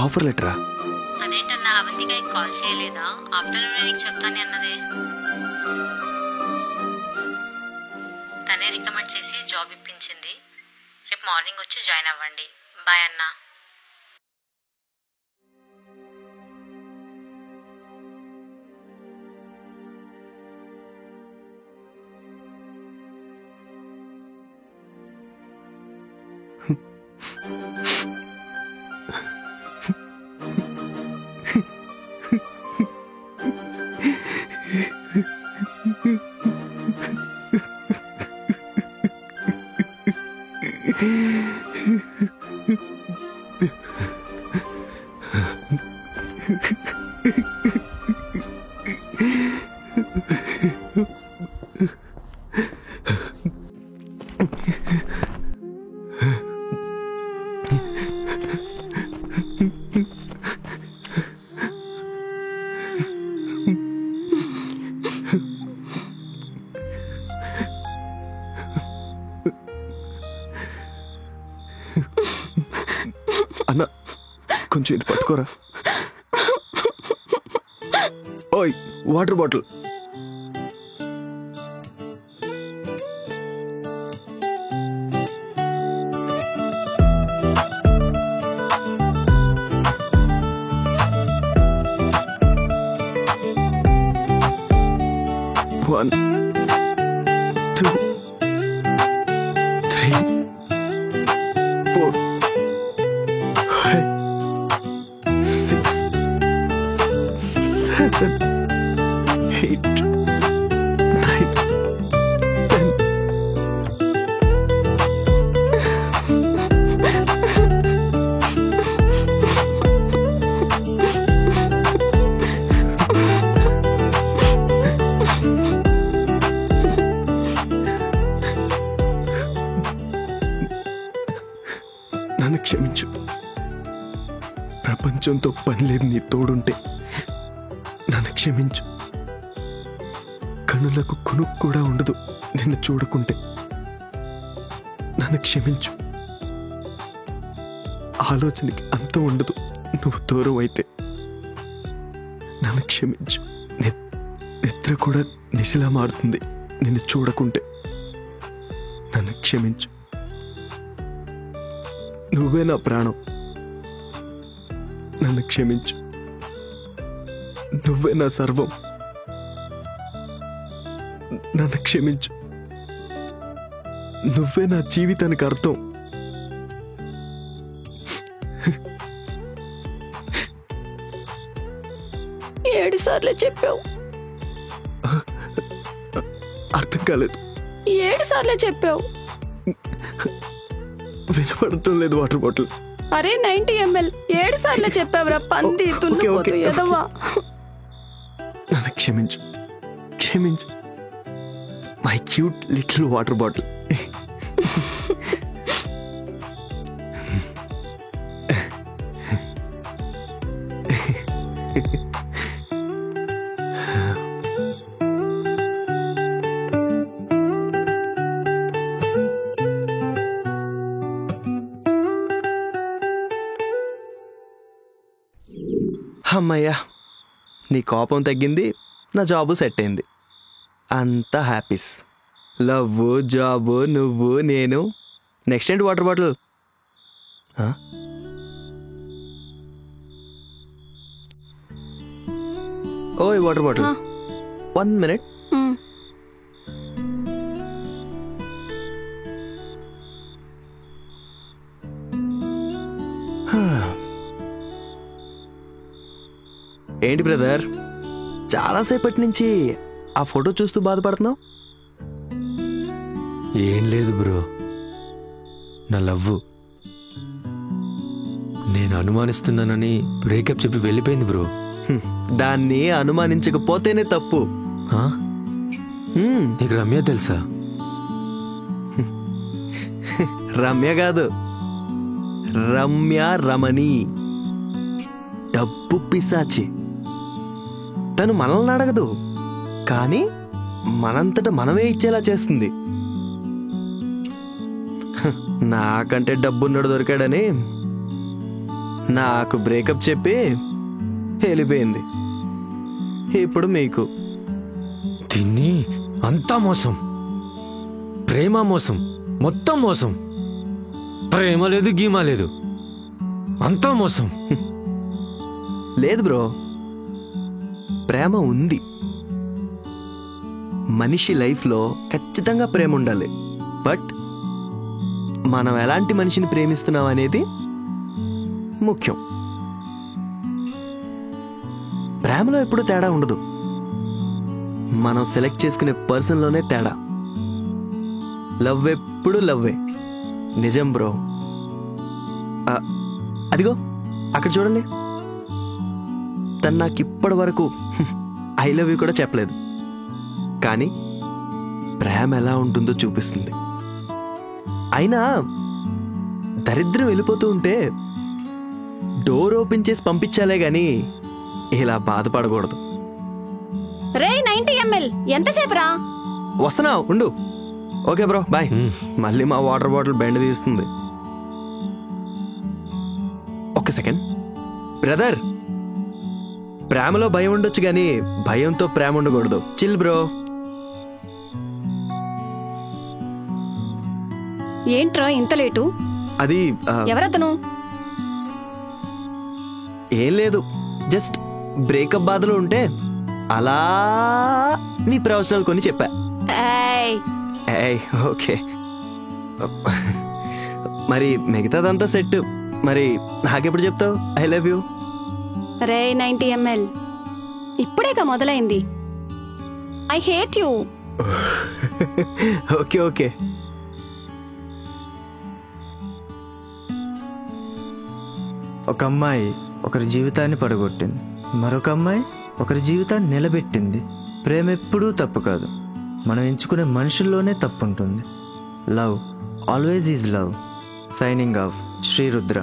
ఆఫర్ లెటరా? అదేంటన్నా, అవంతిక కాల్ చేయలేదా? ఆఫ్టర్నూన్ నీకు చెప్తానే అన్నదే. తనే రికమెండ్ చేసి జాబ్ ఇప్పించింది. రేపు మార్నింగ్ వచ్చి జాయిన్ అవ్వండి. బాయ్ అన్నా. అన్న, కొంచెం ఇది పట్టుకోరా. ఓయ్, వాటర్ బాటిల్. One, 2, 3, 4, 5, 6, 7, 8, 9, 10. నన్ను క్షమించు. ప్రపంచంతో పని లేదు నీ తోడుంటే. నన్ను క్షమించు. కనులకు కునుకు కూడా ఉండదు నిన్ను చూడకుంటే. నన్ను క్షమించు. ఆలోచనకి అంతం ఉండదు నువ్వు దూరం అయితే. నన్ను క్షమించు. నిద్ర కూడా నిశలా మారుతుంది నిన్ను చూడకుంటే. నన్ను క్షమించు. నువ్వే నా ప్రాణం. నన్ను క్షమించు. నువ్వే నా సర్వం. నన్ను క్షమించు. నువ్వే నా జీవితానికి అర్థం. ఏడు సార్లు చెప్పావు. అర్థం కాలేదు. 7 సార్లు చెప్పావు. వినపడటం లేదు. Water bottle. అరే 90 ml 7 సార్లు చెప్పావురా పంది తున్నుపోతు ఎదవా. నన్ను క్షమించు. క్షమించు. My cute little water bottle. అమ్మయ్యా, నీ కోపం తగ్గింది, నా జాబు సెట్ అయింది. అంతా హ్యాపీస్. లవ్, జాబు, నువ్వు, నేను. నెక్స్ట్ ఏంటి వాటర్ బాటిల్? ఓయ్ వాటర్ బాటిల్ ఆ. 1 minute. మ్. ఏంటి బ్రదర్, చాలాసేపటి నుంచి ఆ ఫోటో చూస్తూ బాధపడుతున్నావు? ఏం లేదు బ్రో, నా లవ్వు నేను అనుమానిస్తున్నానని బ్రేకప్ చెప్పి వెళ్ళిపోయింది బ్రో. దాన్ని అనుమానించకపోతేనే తప్పు. ఆ? నీకు రమ్య తెలుసా? రమ్య కాదు, రమ్య రమణి, డబ్బు పిశాచి. తను మనల్ని అడగదు, కానీ మనంతట మనమే ఇచ్చేలా చేస్తుంది. నాకంటే డబ్బున్నోడు దొరికాడని నాకు బ్రేకప్ చెప్పి వెళ్ళిపోయింది. ఇప్పుడు మీకు దీన్ని అంతా మోసం, ప్రేమ మోసం, మొత్తం మోసం. ప్రేమ లేదు, గీమా లేదు, అంతా మోసం. లేదు బ్రో, ప్రేమ ఉంది. మనిషి లైఫ్లో ఖచ్చితంగా ప్రేమ ఉండాలి. బట్ మనం ఎలాంటి మనిషిని ప్రేమిస్తున్నాం అనేది ముఖ్యం. ప్రేమలో ఎప్పుడు తేడా ఉండదు, మనం సెలెక్ట్ చేసుకునే పర్సన్లోనే తేడా. లవ్ ఎప్పుడు లవ్వే. నిజం బ్రో. అదిగో అక్కడ చూడండి, తను నాకు ఇప్పటి వరకు ఐ లవ్ యూ కూడా చెప్పలేదు, కానీ ప్రేమ ఎలా ఉంటుందో చూపిస్తుంది. అయినా దరిద్రం వెళ్ళిపోతూ ఉంటే డోర్ ఓపెన్ చేసి పంపించాలే గాని ఇలా బాధపడకూడదు. రే 90 ml ఎంతసేపు రా? వస్తున్నా, ఉండు. Okay bro, bye. మళ్ళీ మా వాటర్ బాటిల్ బెండ్ తీస్తుంది. ఒక్క సెకండ్ బ్రదర్, ప్రేమలో భయం ఉండొచ్చు కానీ భయంతో ప్రేమ ఉండకూడదు. Chill bro. ఏంట్రా ఇంత లేటు? అది ఎవరతను? ఏం లేదు, జస్ట్ బ్రేకప్ బాధలో ఉంటే అలా నీ ప్రవచనాలు కొన్ని చెప్పా. ఏయ్, ఏయ్ ఓకే. మరి మిగతాదంతా సెట్. మరి నాకెప్పుడు చెప్తావు I love you? Ray 90 ml ఇప్పుడేగా మొదలైంది. I hate you. Okay okay. ఒక అమ్మాయి ఒకరి జీవితాన్ని పడగొట్టింది, మరొక అమ్మాయి ఒకరి జీవితాన్ని నిలబెట్టింది. ప్రేమ ఎప్పుడూ తప్పు కాదు, మనం ఎంచుకునే మనుషుల్లోనే తప్పు ఉంటుంది. Love always is love. Signing off, Srirudra.